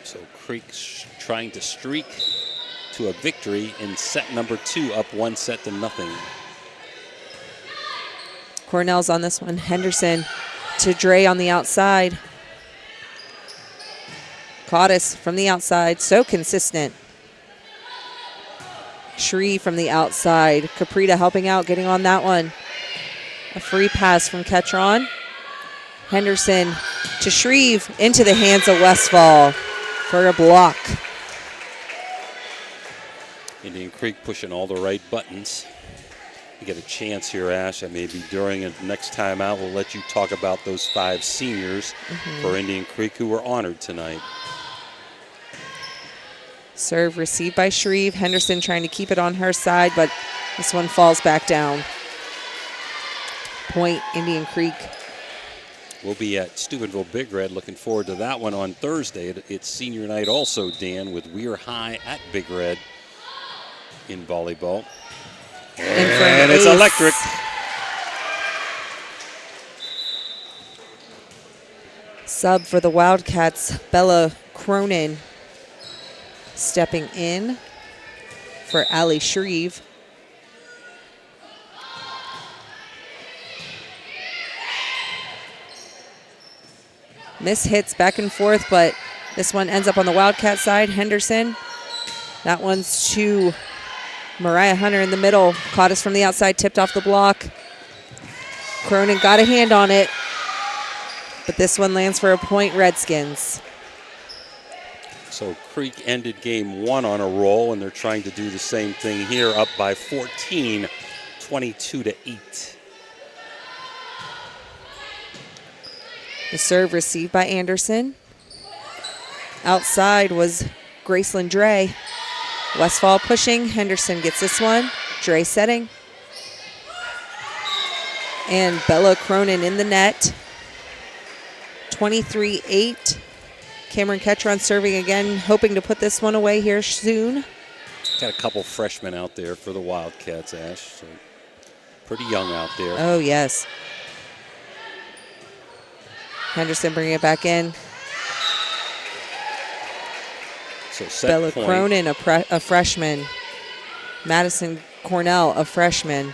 Speaker 4: So Creek trying to streak to a victory in set number 2, up 1-0.
Speaker 18: Cornell's on this one. Henderson to Dre on the outside. Caudice from the outside, so consistent. Shree from the outside. Caprita helping out, getting on that one. A free pass from Ketron. Henderson to Shreve, into the hands of Westfall for a block.
Speaker 4: Indian Creek pushing all the right buttons. You get a chance here, Ash, and maybe during the next time out, we'll let you talk about those 5 seniors for Indian Creek who were honored tonight.
Speaker 18: Serve received by Shreve. Henderson trying to keep it on her side, but this one falls back down. Point, Indian Creek.
Speaker 4: We'll be at Steubenville Big Red. Looking forward to that one on Thursday. It's senior night also, Dan, with Weir High at Big Red in volleyball. And it's electric.
Speaker 18: Sub for the Wildcats, Bella Cronin. Stepping in for Ali Shreve. Miss hits back and forth, but this one ends up on the Wildcat side. Henderson. That one's to Mariah Hunter in the middle. Caudice from the outside, tipped off the block. Cronin got a hand on it, but this one lands for a point, Redskins.
Speaker 4: So Creek ended game 1 on a roll, and they're trying to do the same thing here, up by 14, 22-8.
Speaker 18: The serve received by Anderson. Outside was Graceland Dre. Westfall pushing. Henderson gets this one. Dre setting. And Bella Cronin in the net. 23-8. Cameron Ketron serving again, hoping to put this one away here soon.
Speaker 4: Got a couple freshmen out there for the Wildcats, Ash. So pretty young out there.
Speaker 18: Oh, yes. Henderson bringing it back in.
Speaker 4: So set
Speaker 18: Bella
Speaker 4: point.
Speaker 18: Cronin, a freshman. Madison Cornell, a freshman.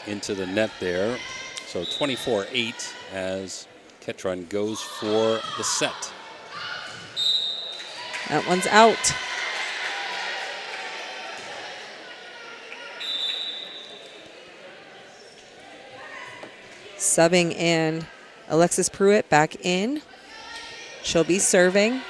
Speaker 4: Into the net there. So 24-8 as Ketron goes for the set.
Speaker 18: That one's out. Subbing in Alexis Pruitt back in. She'll be serving.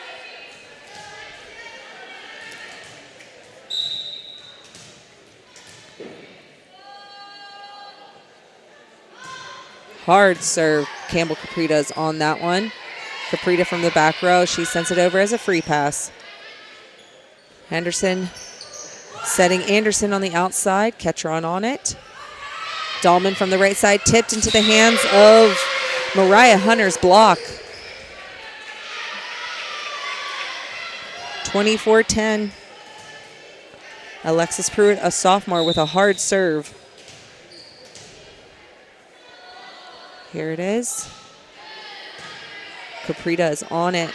Speaker 18: Hard serve. Campbell Caprita's on that one. Caprita from the back row. She sends it over as a free pass. Henderson setting Anderson on the outside. Ketron on it. Dahlman from the right side, tipped into the hands of Mariah Hunter's block. 24-10. Alexis Pruitt, a sophomore, with a hard serve. Here it is. Caprita is on it.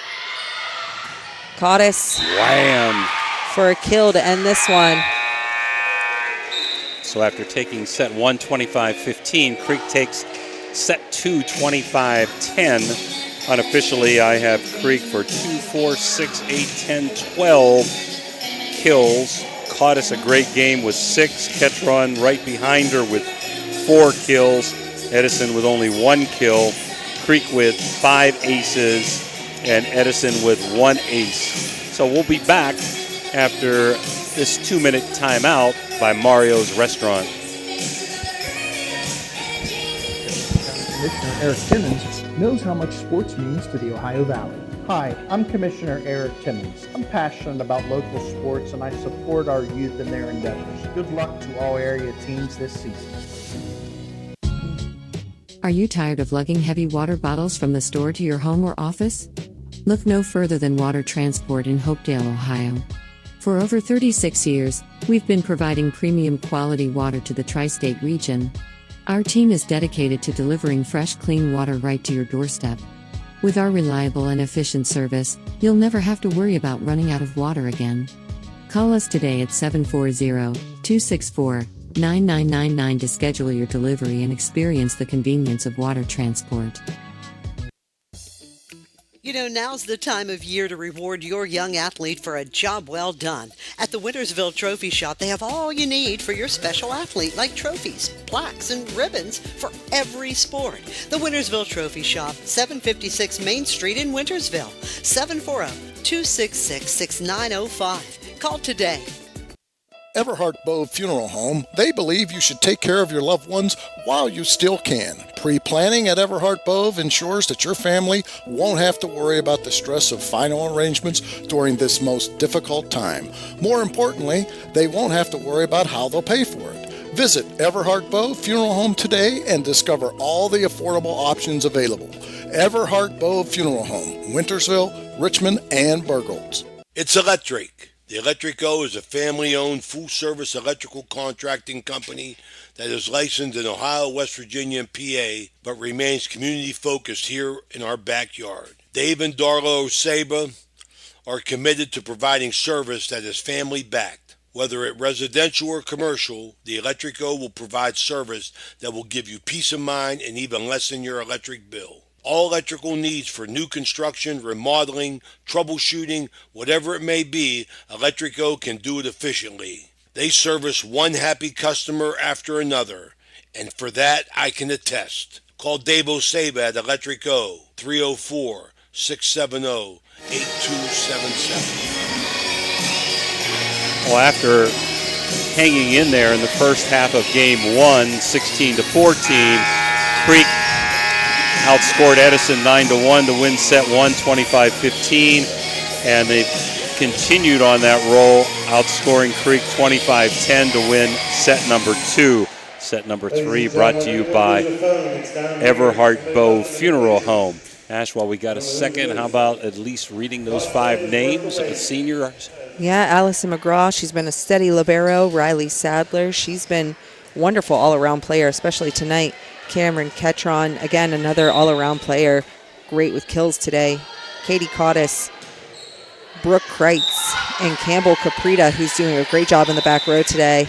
Speaker 18: Cottis.
Speaker 4: Wham!
Speaker 18: For a kill to end this one.
Speaker 4: So after taking set 1 25-15, Creek takes set 2 25-10. Unofficially, I have Creek for 2, 4, 6, 8, 10, 12 kills. Caught a great game with 6. Ketron right behind her with 4 kills. Edison with only 1 kill. Creek with 5 aces. And Edison with 1 ace. So we'll be back after this 2-minute timeout by Mario's Restaurant.
Speaker 1: Commissioner Eric Timmons knows how much sports means to the Ohio Valley. Hi, I'm Commissioner Eric Timmons. I'm passionate about local sports and I support our youth in their endeavors. Good luck to all area teams this season.
Speaker 22: Are you tired of lugging heavy water bottles from the store to your home or office? Look no further than Water Transport in Hopedale, Ohio. For over 36 years, we've been providing premium quality water to the tri-state region. Our team is dedicated to delivering fresh, clean water right to your doorstep. With our reliable and efficient service, you'll never have to worry about running out of water again. Call us today at 740-264-9999 to schedule your delivery and experience the convenience of water transport.
Speaker 17: You know, now's the time of year to reward your young athlete for a job well done. At the Wintersville Trophy Shop, they have all you need for your special athlete, like trophies, plaques, and ribbons for every sport. The Wintersville Trophy Shop, 756 Main Street in Wintersville, 740-266-6905. Call today.
Speaker 21: Everhart Bove Funeral Home, they believe you should take care of your loved ones while you still can. Pre-planning at Everhart Bove ensures that your family won't have to worry about the stress of final arrangements during this most difficult time. More importantly, they won't have to worry about how they'll pay for it. Visit Everhart Bove Funeral Home today and discover all the affordable options available. Everhart Bove Funeral Home, Wintersville, Richmond, and Burgolds.
Speaker 23: It's electric. The Electrico is a family-owned, full-service electrical contracting company that is licensed in Ohio, West Virginia, and PA, but remains community-focused here in our backyard. Dave and Darla Oseba are committed to providing service that is family-backed. Whether it residential or commercial, the Electrico will provide service that will give you peace of mind and even lessen your electric bill. All electrical needs for new construction, remodeling, troubleshooting, whatever it may be, Electrico can do it efficiently. They service one happy customer after another, and for that I can attest. Call Dave Oseba at Electrico, 304-670-8277.
Speaker 4: Well, after hanging in there in the first half of game 1, 16-14, Creek outscored Edison 9-1 to win set 1, 25-15. And they've continued on that roll, outscoring Creek 25-10 to win set number 2. Set number 3 brought to you by Everhart Bow Funeral Home. Ash, while we got a second, how about at least reading those 5 names of the seniors?
Speaker 18: Yeah, Allison McGraw, she's been a steady libero. Riley Sadler, she's been wonderful all-around player, especially tonight. Cameron Ketron, again, another all-around player. Great with kills today. Katie Cottis, Brooke Kreitz, and Campbell Caprita, who's doing a great job in the back row today.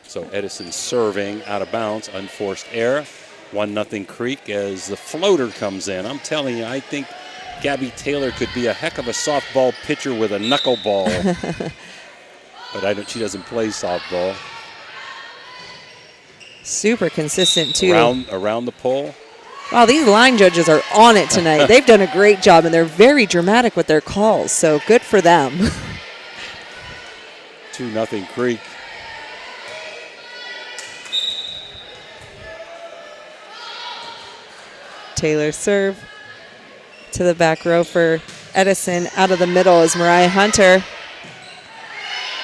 Speaker 4: So Edison serving out of bounds, unforced error. 1-0 Creek as the floater comes in. I'm telling you, I think Gabby Taylor could be a heck of a softball pitcher with a knuckleball. But she doesn't play softball.
Speaker 18: Super consistent, too.
Speaker 4: Around the pole.
Speaker 18: Wow, these line judges are on it tonight. They've done a great job, and they're very dramatic with their calls, so good for them.
Speaker 4: 2-0 Creek.
Speaker 18: Taylor serve to the back row for Edison. Out of the middle is Mariah Hunter.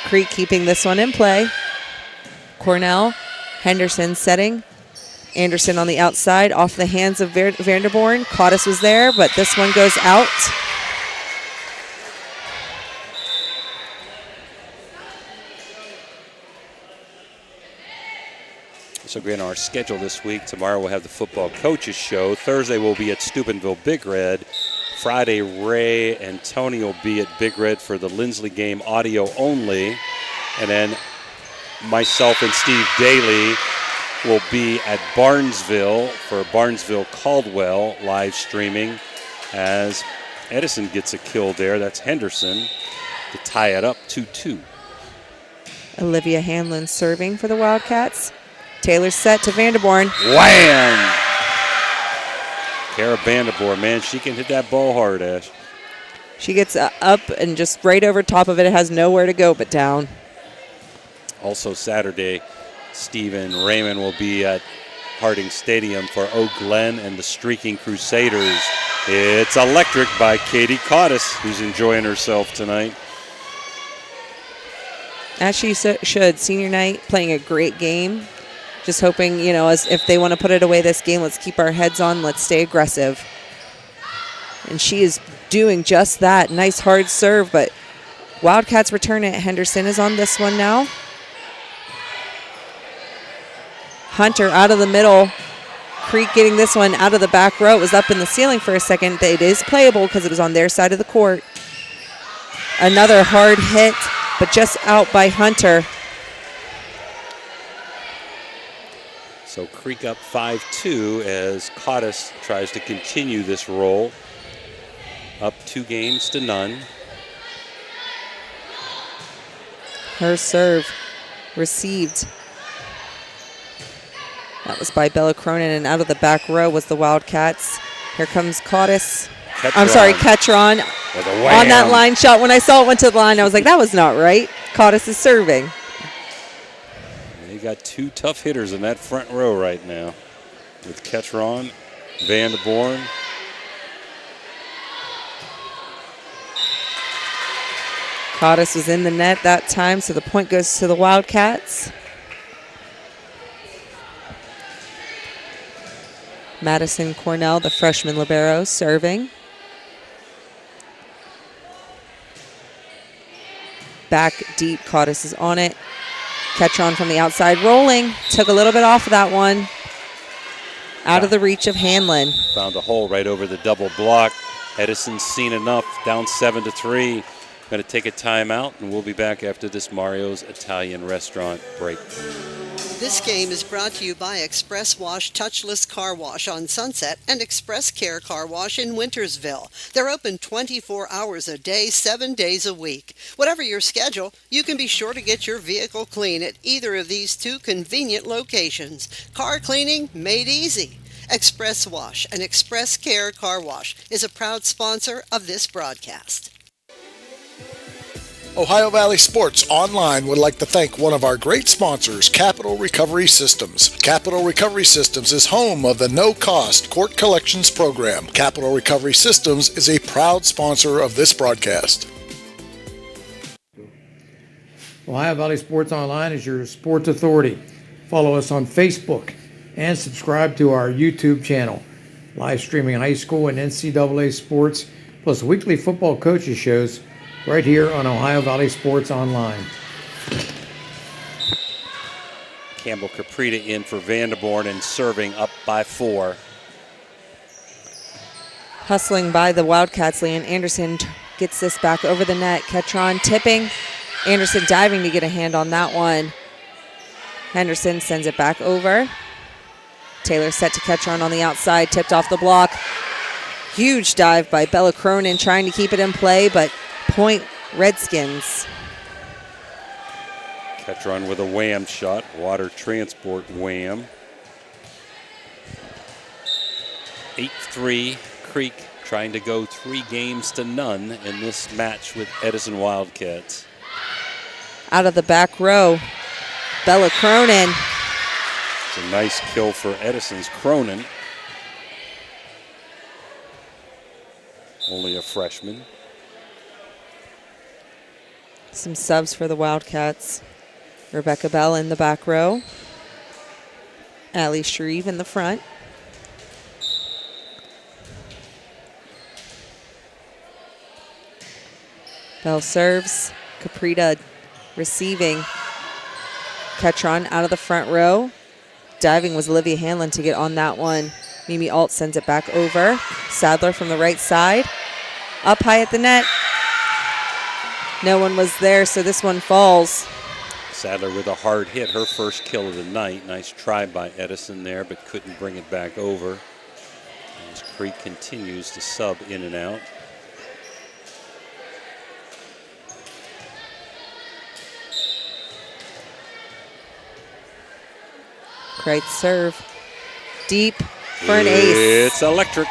Speaker 18: Creek keeping this one in play. Cornell, Henderson setting. Anderson on the outside, off the hands of Vanderborn. Cottis was there, but this one goes out.
Speaker 4: So again, our schedule this week, tomorrow we'll have the football coaches show. Thursday we'll be at Steubenville Big Red. Friday, Ray and Tony will be at Big Red for the Lindsley game, audio only. And then myself and Steve Daly will be at Barnesville for Barnesville Caldwell live streaming as Edison gets a kill there. That's Henderson to tie it up 2-2.
Speaker 18: Olivia Hanlon serving for the Wildcats. Taylor set to Vanderborn.
Speaker 4: Wham! Kara Vanderborn, man, she can hit that ball hard, Ash.
Speaker 18: She gets up and just right over top of it. It has nowhere to go but down.
Speaker 4: Also Saturday, Stephen Raymond will be at Harding Stadium for Oak Glen and the Streaking Crusaders. It's Electric by Katie Cottis, who's enjoying herself tonight.
Speaker 18: As she should. Senior night, playing a great game. Just hoping, as if they want to put it away this game, let's keep our heads on, let's stay aggressive. And she is doing just that. Nice hard serve, but Wildcats return it. Henderson is on this one now. Hunter out of the middle. Creek getting this one out of the back row. It was up in the ceiling for a second. It is playable because it was on their side of the court. Another hard hit, but just out by Hunter.
Speaker 4: So Creek up 5-2 as Cottis tries to continue this roll. Up 2-0.
Speaker 18: Her serve received. That was by Bella Cronin, and out of the back row was the Wildcats. Here comes Cottis. Ketron. On that line shot. When I saw it went to the line, I was like, that was not right. Cottis is serving.
Speaker 4: You got 2 tough hitters in that front row right now with Ketron, Vanderborn.
Speaker 18: Cottis was in the net that time, so the point goes to the Wildcats. Madison Cornell, the freshman libero, serving. Back deep, Cottis is on it. Ketron from the outside, rolling. Took a little bit off of that one. Out of the reach of Hanlon.
Speaker 4: Found a hole right over the double block. Edison's seen enough, down 7-3. Going to take a timeout, and we'll be back after this Mario's Italian Restaurant break.
Speaker 17: This game is brought to you by Express Wash Touchless Car Wash on Sunset and Express Care Car Wash in Wintersville. They're open 24 hours a day, 7 days a week. Whatever your schedule, you can be sure to get your vehicle clean at either of these 2 convenient locations. Car cleaning made easy. Express Wash and Express Care Car Wash is a proud sponsor of this broadcast.
Speaker 21: Ohio Valley Sports Online would like to thank one of our great sponsors, Capital Recovery Systems. Capital Recovery Systems is home of the no-cost court collections program. Capital Recovery Systems is a proud sponsor of this broadcast.
Speaker 13: Ohio Valley Sports Online is your sports authority. Follow us on Facebook and subscribe to our YouTube channel. Live streaming high school and NCAA sports, plus weekly football coaches shows right here on Ohio Valley Sports Online.
Speaker 4: Campbell Caprita in for Vanderborn and serving up by 4.
Speaker 18: Hustling by the Wildcats, Leanne Anderson gets this back over the net. Ketron tipping. Anderson diving to get a hand on that one. Henderson sends it back over. Taylor set to Ketron on the outside, tipped off the block. Huge dive by Bella Cronin trying to keep it in play, but point Redskins.
Speaker 4: Ketron with a wham shot, water transport wham. 8-3, Creek trying to go 3 games to none in this match with Edison Wildcats.
Speaker 18: Out of the back row, Bella Cronin.
Speaker 4: It's a nice kill for Edison's Cronin. Only a freshman.
Speaker 18: Some subs for the Wildcats. Rebecca Bell in the back row. Allie Shreve in the front. Bell serves. Caprita receiving. Ketron out of the front row. Diving was Olivia Hanlon to get on that one. Mimi Alt sends it back over. Sadler from the right side. Up high at the net. No one was there, so this one falls.
Speaker 4: Sadler with a hard hit, her first kill of the night. Nice try by Edison there, but couldn't bring it back over. As Creek continues to sub in and out.
Speaker 18: Great serve. Deep for an ace.
Speaker 4: It's electric.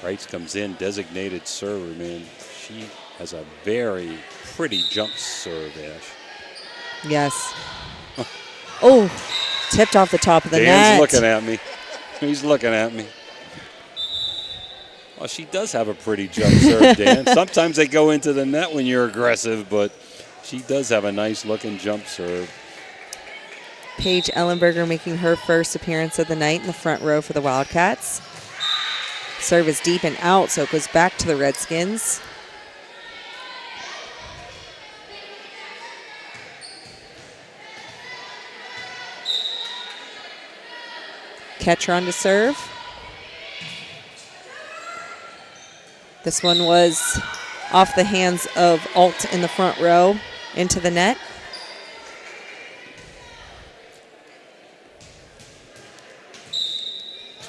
Speaker 4: Kreitz comes in, designated server, man. She has a very pretty jump serve, Ash.
Speaker 18: Yes. Oh, tipped off the top of the net.
Speaker 4: Dan's looking at me. He's looking at me. Well, she does have a pretty jump serve, Dan. Sometimes they go into the net when you're aggressive, but she does have a nice looking jump serve.
Speaker 18: Paige Ellenberger making her first appearance of the night in the front row for the Wildcats. Serve is deep and out, so it goes back to the Redskins. Ketron to serve. This one was off the hands of Alt in the front row into the net.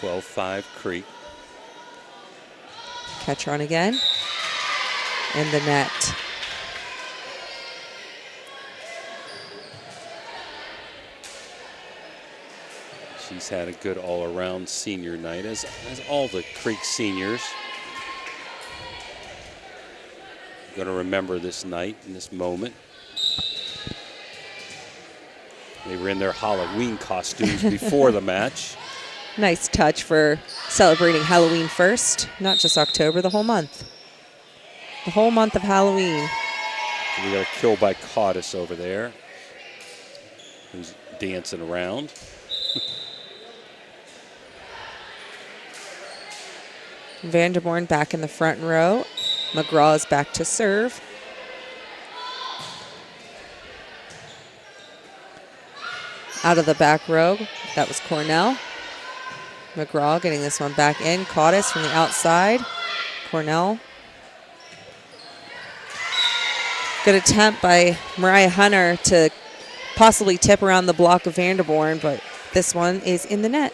Speaker 4: (12-5) Creek.
Speaker 18: Ketron again. In the net.
Speaker 4: She's had a good all-around senior night, as all the Creek seniors. Going to remember this night and this moment. They were in their Halloween costumes before the match.
Speaker 18: Nice touch for celebrating Halloween first, not just October, the whole month. The whole month of Halloween.
Speaker 4: So we got a kill by Caudice over there, who's dancing around.
Speaker 18: Vanderborn back in the front row. McGraw is back to serve. Out of the back row, that was Cornell. McGraw getting this one back in. Caudice from the outside. Cornell. Good attempt by Mariah Hunter to possibly tip around the block of Vanderborn, but this one is in the net.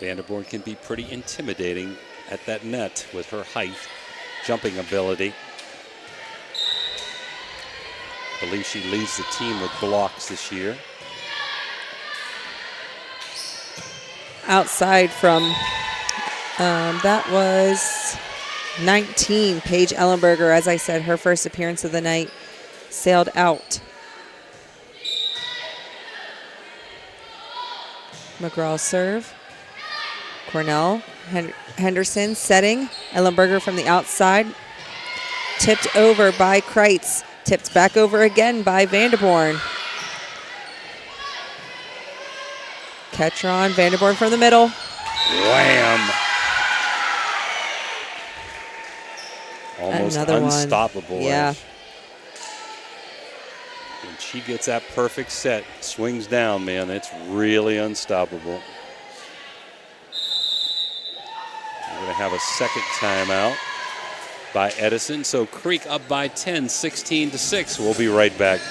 Speaker 4: Vanderborn can be pretty intimidating at that net with her height, jumping ability. I believe she leads the team with blocks this year.
Speaker 18: Outside from That was 19. Paige Ellenberger, as I said, her first appearance of the night, sailed out. McGraw serve. Cornell. Henderson setting. Ellenberger from the outside. Tipped over by Kreitz. Tipped back over again by Vanderborn. Catcher on. Vanderborn from the middle.
Speaker 4: Wham! Almost
Speaker 18: Another
Speaker 4: unstoppable.
Speaker 18: One. Yeah.
Speaker 4: When she gets that perfect set, swings down, man, it's really unstoppable. We're going to have a second timeout by Edison. So Creek up by 10, 16-6. We'll be right back.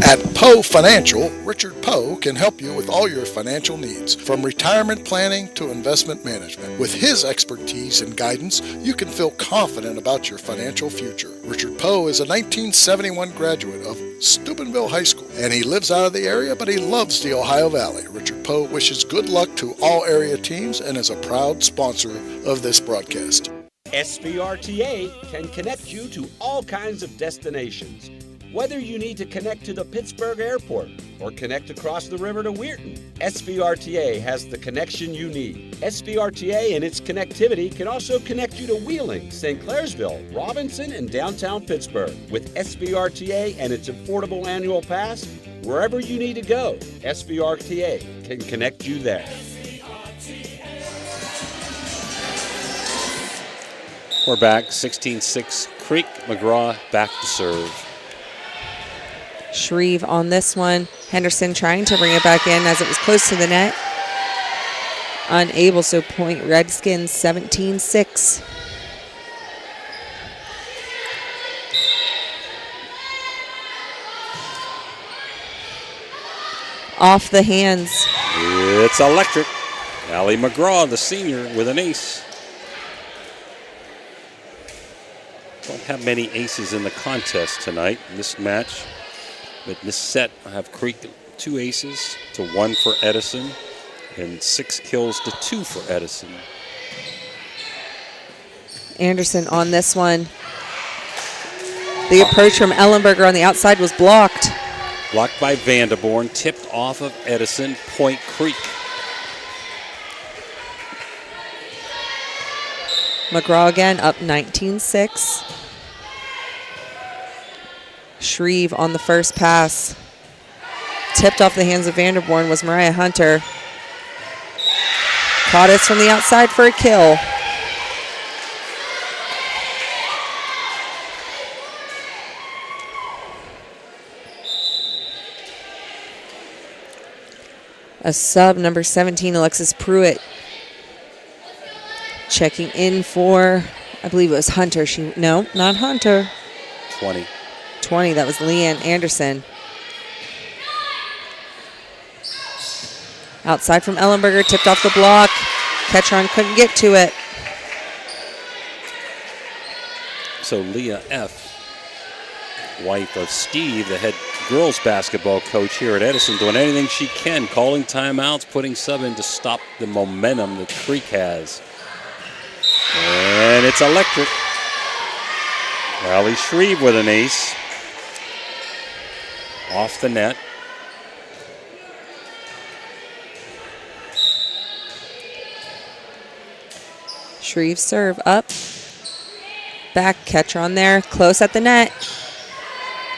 Speaker 21: At Poe Financial, Richard Poe can help you with all your financial needs, from retirement planning to investment management. With his expertise and guidance, you can feel confident about your financial future. Richard Poe is a 1971 graduate of Steubenville High School, and he lives out of the area, but he loves the Ohio Valley. Richard Poe wishes good luck to all area teams and is a proud sponsor of this broadcast.
Speaker 8: SVRTA can connect you to all kinds of destinations. Whether you need to connect to the Pittsburgh Airport or connect across the river to Weirton, SVRTA has the connection you need. SVRTA and its connectivity can also connect you to Wheeling, St. Clairsville, Robinson, and downtown Pittsburgh. With SVRTA and its affordable annual pass, wherever you need to go, SVRTA can connect you there.
Speaker 4: We're back, 16-6 Creek. McGraw back to serve.
Speaker 18: Shreve on this one. Henderson trying to bring it back in as it was close to the net. Unable, so point Redskins 17-6. Off the hands.
Speaker 4: It's electric. Allie McGraw, the senior, with an ace. Don't have many aces in the contest tonight in this match. But in this set, I have Creek 2 aces to 1 for Edison and 6 kills to 2 for Edison.
Speaker 18: Anderson on this one. The approach from Ellenberger on the outside was blocked.
Speaker 4: Blocked by Vanderborn, tipped off of Edison, point Creek.
Speaker 18: McGraw again up 19-6. Shreve on the first pass. Tipped off the hands of Vanderborn was Mariah Hunter. Caught us from the outside for a kill. A sub, number 17, Alexis Pruitt. Checking in for, I believe it was Hunter. No, not Hunter. 20, that was Leanne Anderson. Outside from Ellenberger, tipped off the block. Ketron couldn't get to it.
Speaker 4: So Leah F., wife of Steve, the head girls basketball coach here at Edison, doing anything she can, calling timeouts, putting sub in to stop the momentum that Creek has. And it's electric. Allie Shreve with an ace. Off the net.
Speaker 18: Shreve serve up. Back catcher on there. Close at the net.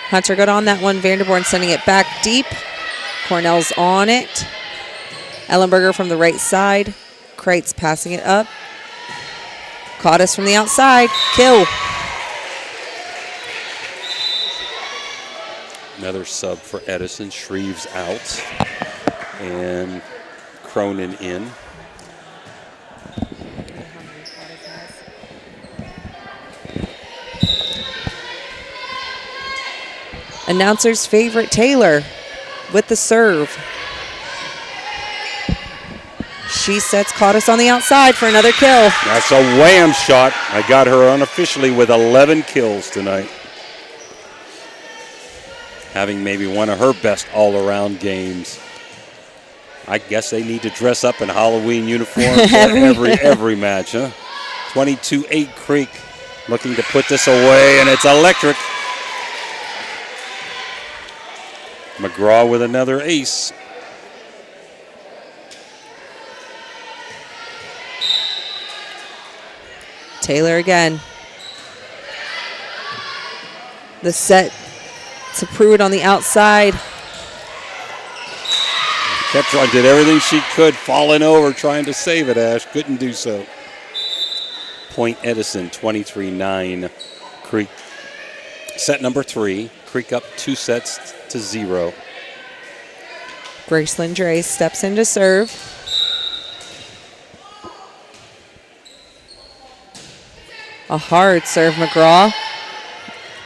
Speaker 18: Hunter got on that one. Vanderborn sending it back deep. Cornell's on it. Ellenberger from the right side. Kreitz passing it up. Caught us from the outside. Kill.
Speaker 4: Another sub for Edison. Shreve's out. And Cronin in.
Speaker 18: Announcer's favorite, Taylor, with the serve. She sets Cautis on the outside for another kill.
Speaker 4: That's a wham shot. I got her unofficially with 11 kills tonight. Having maybe one of her best all-around games. I guess they need to dress up in Halloween uniform for every match, huh? 22-8 Creek looking to put this away, and it's electric. McGraw with another ace.
Speaker 18: Taylor again. The set to Pruitt on the outside.
Speaker 4: Ketron did everything she could, falling over, trying to save it, Ash. Couldn't do so. Point Edison, 23-9. Creek. Set number 3. Creek up 2-0.
Speaker 18: Graceland Dre steps in to serve. A hard serve, McGraw.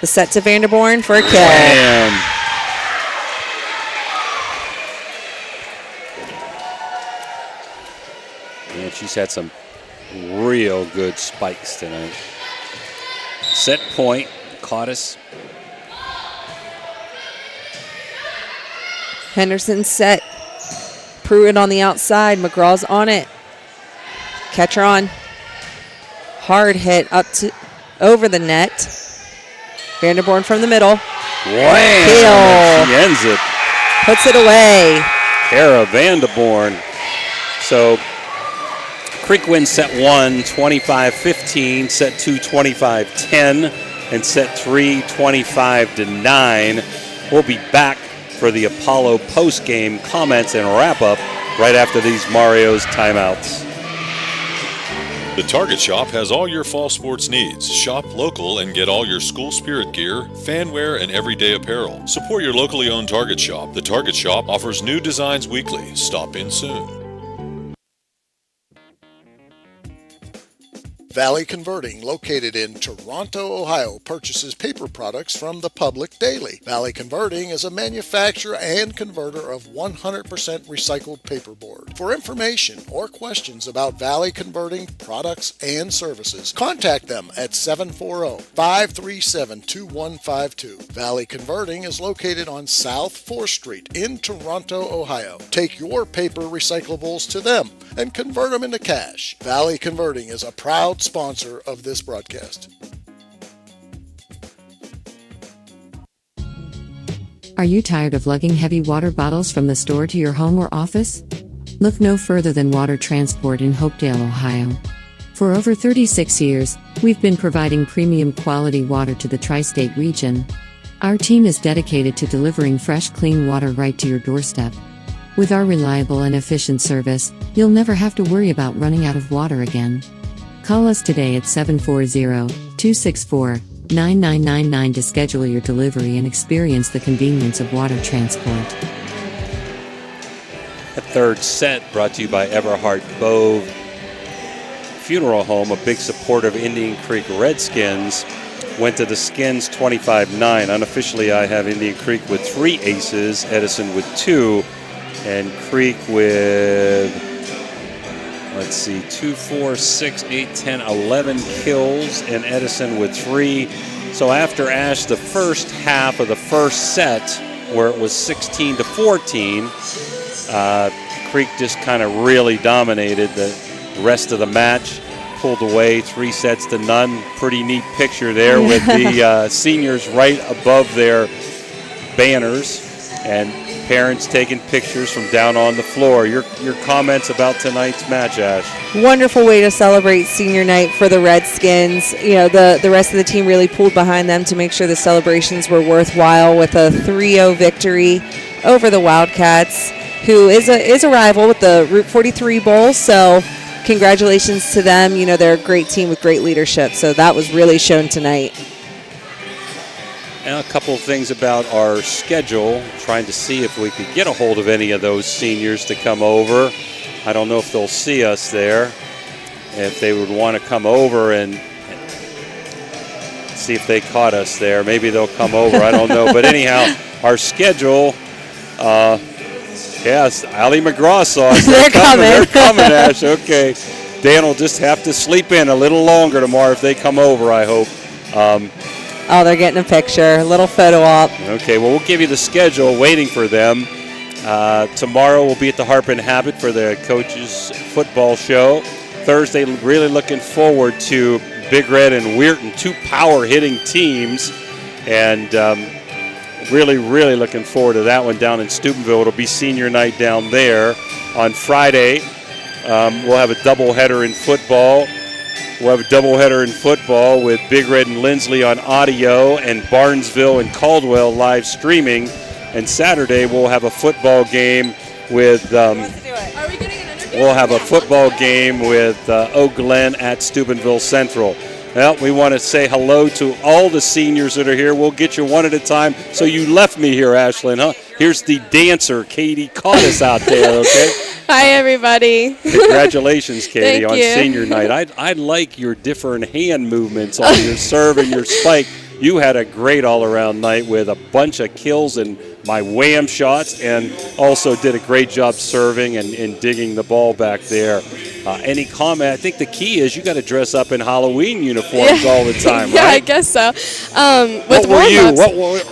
Speaker 18: The set to Vanderborn for a kill.
Speaker 4: Bam. And she's had some real good spikes tonight. Set point, Caudice.
Speaker 18: Henderson set. Pruitt on the outside. McGraw's on it. Catcher on. Hard hit up to over the net. Vanderborn from the middle.
Speaker 4: Wham! She ends it.
Speaker 18: Puts it away.
Speaker 4: Kara Vanderborn. So Creek wins set 1, 25-15, set 2, 25-10, and set 3, 25-9. We'll be back for the Apollo post-game comments and wrap-up right after these Mario's timeouts.
Speaker 14: The Target Shop has all your fall sports needs. Shop local and get all your school spirit gear, fan wear, and everyday apparel. Support your locally owned Target Shop. The Target Shop offers new designs weekly. Stop in soon.
Speaker 21: Valley Converting, located in Toronto, Ohio, purchases paper products from the public daily. Valley Converting is a manufacturer and converter of 100% recycled paperboard. For information or questions about Valley Converting products and services, contact them at 740-537-2152. Valley Converting is located on South 4th Street in Toronto, Ohio. Take your paper recyclables to them and convert them into cash. Valley Converting is a proud sponsor of this broadcast.
Speaker 22: Are you tired of lugging heavy water bottles from the store to your home or office? Look no further than Water Transport in Hopedale, Ohio. For over 36 years, we've been providing premium quality water to the tri-state region. Our team is dedicated to delivering fresh, clean water right to your doorstep. With our reliable and efficient service, you'll never have to worry about running out of water again. Call us today at 740-264-9999 to schedule your delivery and experience the convenience of water transport.
Speaker 4: A third set brought to you by Everhart Bove Funeral Home, a big supporter of Indian Creek Redskins. Went to the Skins 25-9. Unofficially, I have Indian Creek with 3 aces, Edison with 2, and Creek with, let's see, 2, 4, 6, 8, 10, 11 kills, and Edison with 3. So after Ash, the first half of the first set, where it was 16-14, Creek just kind of really dominated the rest of the match, pulled away 3-0. Pretty neat picture there with the seniors right above their banners and parents taking pictures from down on the floor. Your comments about tonight's match, Ash?
Speaker 18: Wonderful way to celebrate senior night for the Redskins. You know, the rest of the team really pulled behind them to make sure the celebrations were worthwhile with a 3-0 victory over the Wildcats, who is a rival with the Route 43 Bowl. So congratulations to them. You know, they're a great team with great leadership. So that was really shown tonight.
Speaker 4: And a couple of things about our schedule, trying to see if we could get a hold of any of those seniors to come over. I don't know if they'll see us there. If they would want to come over and see if they caught us there. Maybe they'll come over. I don't know. But anyhow, our schedule, yes, Allie McGraw saw us.
Speaker 18: They're coming.
Speaker 4: They're coming, Ash. Okay. Dan will just have to sleep in a little longer tomorrow if they come over, I hope.
Speaker 18: Oh, they're getting a picture, a little photo op.
Speaker 4: Okay, well, we'll give you the schedule, waiting for them. Tomorrow we'll be at the Harp and Habit for the coaches football show. Thursday, really looking forward to Big Red and Weirton, two power hitting teams, and really looking forward to that one down in Steubenville. It'll be senior night down there. On Friday, we'll have a doubleheader in football. We'll have a doubleheader in football with Big Red and Lindsley on audio and Barnesville and Caldwell live streaming. And Saturday we'll have a football game with Eau Glen at Steubenville Central. Well, we want to say hello to all the seniors that are here. We'll get you one at a time. So you left me here, Ashlyn, huh? Here's the dancer, Katie Cottis, out there, okay?
Speaker 2: Hi, everybody.
Speaker 4: Congratulations, Katie,
Speaker 2: Thank
Speaker 4: on
Speaker 2: you.
Speaker 4: senior night. I like your different hand movements on your serve and your spike. You had a great all-around night with a bunch of kills and my wham shots, and also did a great job serving and digging the ball back there. Any comment? I think the key is you got to dress up in Halloween uniforms all the time,
Speaker 2: Yeah, I
Speaker 4: right?
Speaker 2: guess so.
Speaker 4: What were you?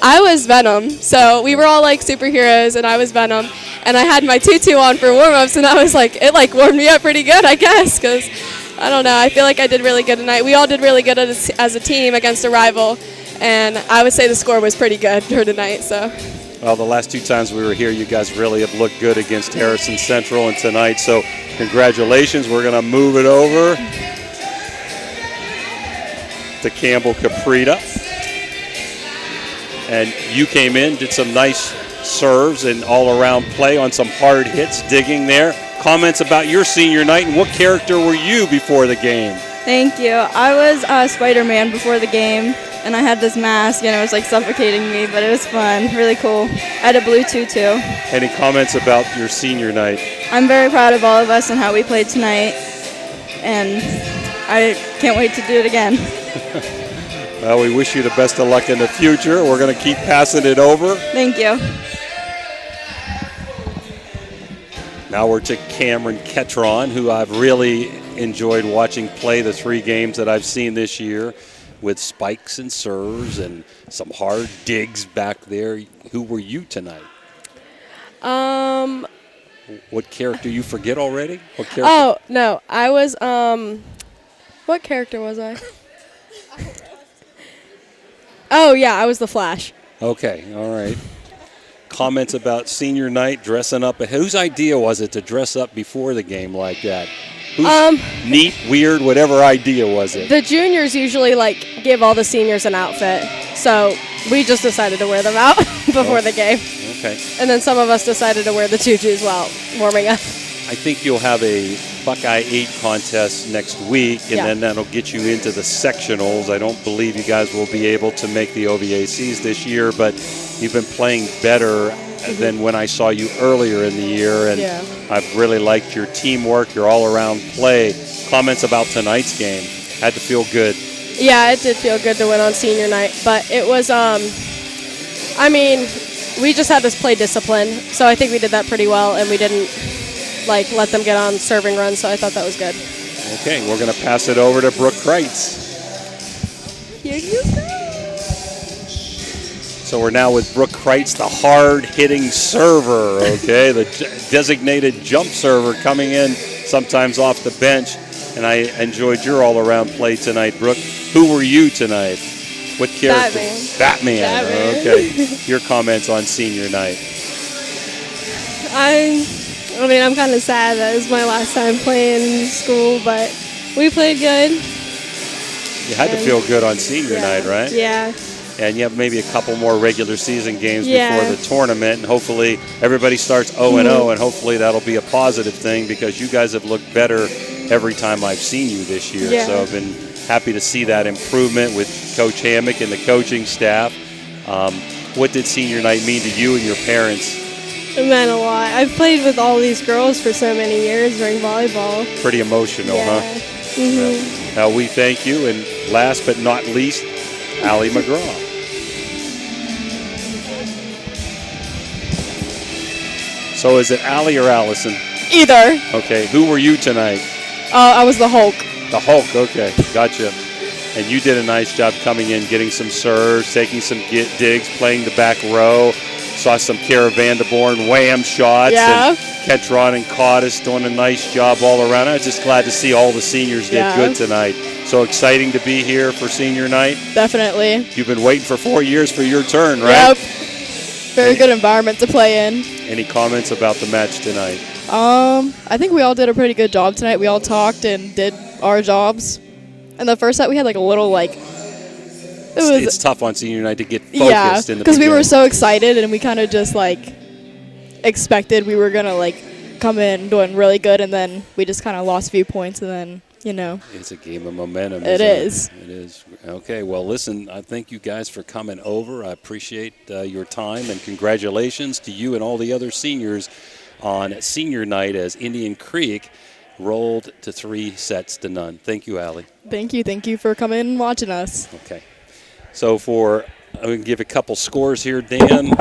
Speaker 2: I was Venom. So we were all like superheroes, and I was Venom. And I had my tutu on for warm-ups, and I was like, it like warmed me up pretty good, I guess, because I don't know. I feel like I did really good tonight. We all did really good as a team against a rival, and I would say the score was pretty good for tonight. So.
Speaker 4: Well, the last two times we were here, you guys really have looked good against Harrison Central and tonight, so congratulations. We're going to move it over to Campbell Caprita. And you came in, did some nice serves and all-around play on some hard hits, digging there. Comments about your senior night, and what character were you before the game?
Speaker 3: Thank you. I was Spider-Man before the game, and I had this mask, and it was like suffocating me, but it was fun, really cool. I had a blue tutu.
Speaker 4: Any comments about your senior night?
Speaker 3: I'm very proud of all of us and how we played tonight, and I can't wait to do it again.
Speaker 4: Well, we wish you the best of luck in the future. We're going to keep passing it over.
Speaker 3: Thank you.
Speaker 4: Now we're to Cameron Ketron, who I've really enjoyed watching play the 3 games that I've seen this year, with spikes and serves and some hard digs back there. Who were you tonight? What character you forget already? What character?
Speaker 2: Oh, no. I was, what character was I? Oh, yeah, I was the Flash.
Speaker 4: Okay, all right. Comments about senior night, dressing up. Whose idea was it to dress up before the game like that? Who's neat, weird, whatever idea was it?
Speaker 2: The juniors usually, like, give all the seniors an outfit. So we just decided to wear them out before the game.
Speaker 4: Okay.
Speaker 2: And then some of us decided to wear the tutus while warming up.
Speaker 4: I think you'll have a Buckeye 8 contest next week, and
Speaker 2: Yeah.
Speaker 4: then that'll get you into the sectionals. I don't believe you guys will be able to make the OVACs this year, but you've been playing better than when I saw you earlier in the year, and
Speaker 2: Yeah.
Speaker 4: I've really liked your teamwork, your all-around play. Comments about tonight's game? Had to feel good.
Speaker 2: Yeah, it did feel good to win on senior night, but it was, I mean, we just had to play discipline, so I think we did that pretty well, and we didn't, like, let them get on serving runs, so I thought that was good.
Speaker 4: Okay, we're going to pass it over to Brooke Kreitz.
Speaker 2: Here you go.
Speaker 4: So we're now with Brooke Kreitz, the hard-hitting server, okay? The designated jump server coming in sometimes off the bench. And I enjoyed your all-around play tonight, Brooke. Who were you tonight? What character? Batman. Okay. Your comments on senior night.
Speaker 2: I mean, I'm kind of sad that it was my last time playing in school, but we played good.
Speaker 4: You had to feel good on senior night, right?
Speaker 2: Yeah.
Speaker 4: And you have maybe a couple more regular season games
Speaker 2: Yeah.
Speaker 4: before the tournament, and hopefully everybody starts 0-0, and hopefully that'll be a positive thing because you guys have looked better every time I've seen you this year.
Speaker 2: Yeah.
Speaker 4: So I've been happy to see that improvement with Coach Hammock and the coaching staff. What did senior night mean to you and your parents?
Speaker 2: It meant a lot. I've played with all these girls for so many years during volleyball.
Speaker 4: Pretty emotional, huh?
Speaker 2: Mm-hmm.
Speaker 4: Now we thank you, and last but not least, Allie McGraw. So is it Allie or Allison?
Speaker 2: Either.
Speaker 4: Okay, who were you tonight?
Speaker 2: I was the Hulk.
Speaker 4: The Hulk, okay, gotcha. And you did a nice job coming in, getting some serves, taking some digs, playing the back row. Saw some Kara Vanderborn wham shots.
Speaker 2: Yeah.
Speaker 4: And Ketron and Cottis doing a nice job all around. I was just glad to see all the seniors did good tonight. So exciting to be here for senior night.
Speaker 2: Definitely.
Speaker 4: You've been waiting for 4 years for your turn, right?
Speaker 2: Yep. Very good environment to play in.
Speaker 4: Any comments about the match tonight?
Speaker 2: I think we all did a pretty good job tonight. We all talked and did our jobs. And the first set we had like a little
Speaker 4: It's tough on senior night to get focused in the
Speaker 2: because we were
Speaker 4: beginning.
Speaker 2: so excited and we kind of just expected we were gonna come in doing really good, and then we just kind of lost a few points, and then
Speaker 4: It's a game of momentum.
Speaker 2: It is.
Speaker 4: It is. Okay, well, listen, I thank you guys for coming over. I appreciate your time, and congratulations to you and all the other seniors on senior night as Indian Creek rolled to 3-0. Thank you, Allie.
Speaker 2: Thank you for coming and watching us.
Speaker 4: Okay. So I'm going to give a couple scores here, Dan.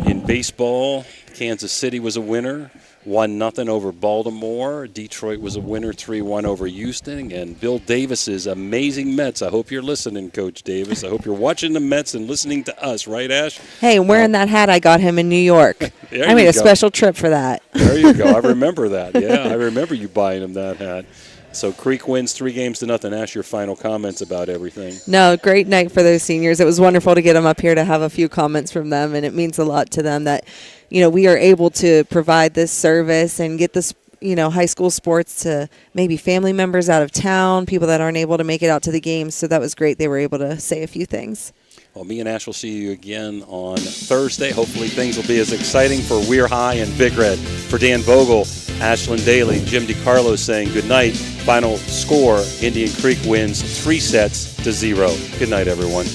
Speaker 4: In baseball, Kansas City was a winner, 1-0 over Baltimore. Detroit was a winner, 3-1 over Houston. And Bill Davis's amazing Mets. I hope you're listening, Coach Davis. I hope you're watching the Mets and listening to us, right, Ash?
Speaker 18: Hey, I'm wearing that hat I got him in New York. I made a special trip for that.
Speaker 4: There you go. I remember that. Yeah, I remember you buying him that hat. So Creek wins 3-0. Ash, your final comments about everything.
Speaker 18: No, great night for those seniors. It was wonderful to get them up here to have a few comments from them, and it means a lot to them that, we are able to provide this service and get this, high school sports to maybe family members out of town, people that aren't able to make it out to the games. So that was great. They were able to say a few things.
Speaker 4: Well, me and Ash will see you again on Thursday. Hopefully things will be as exciting for Weir High and Big Red. For Dan Vogel, Ashlyn Daly, Jim DiCarlo saying good night. Final score, Indian Creek wins 3-0. Good night, everyone.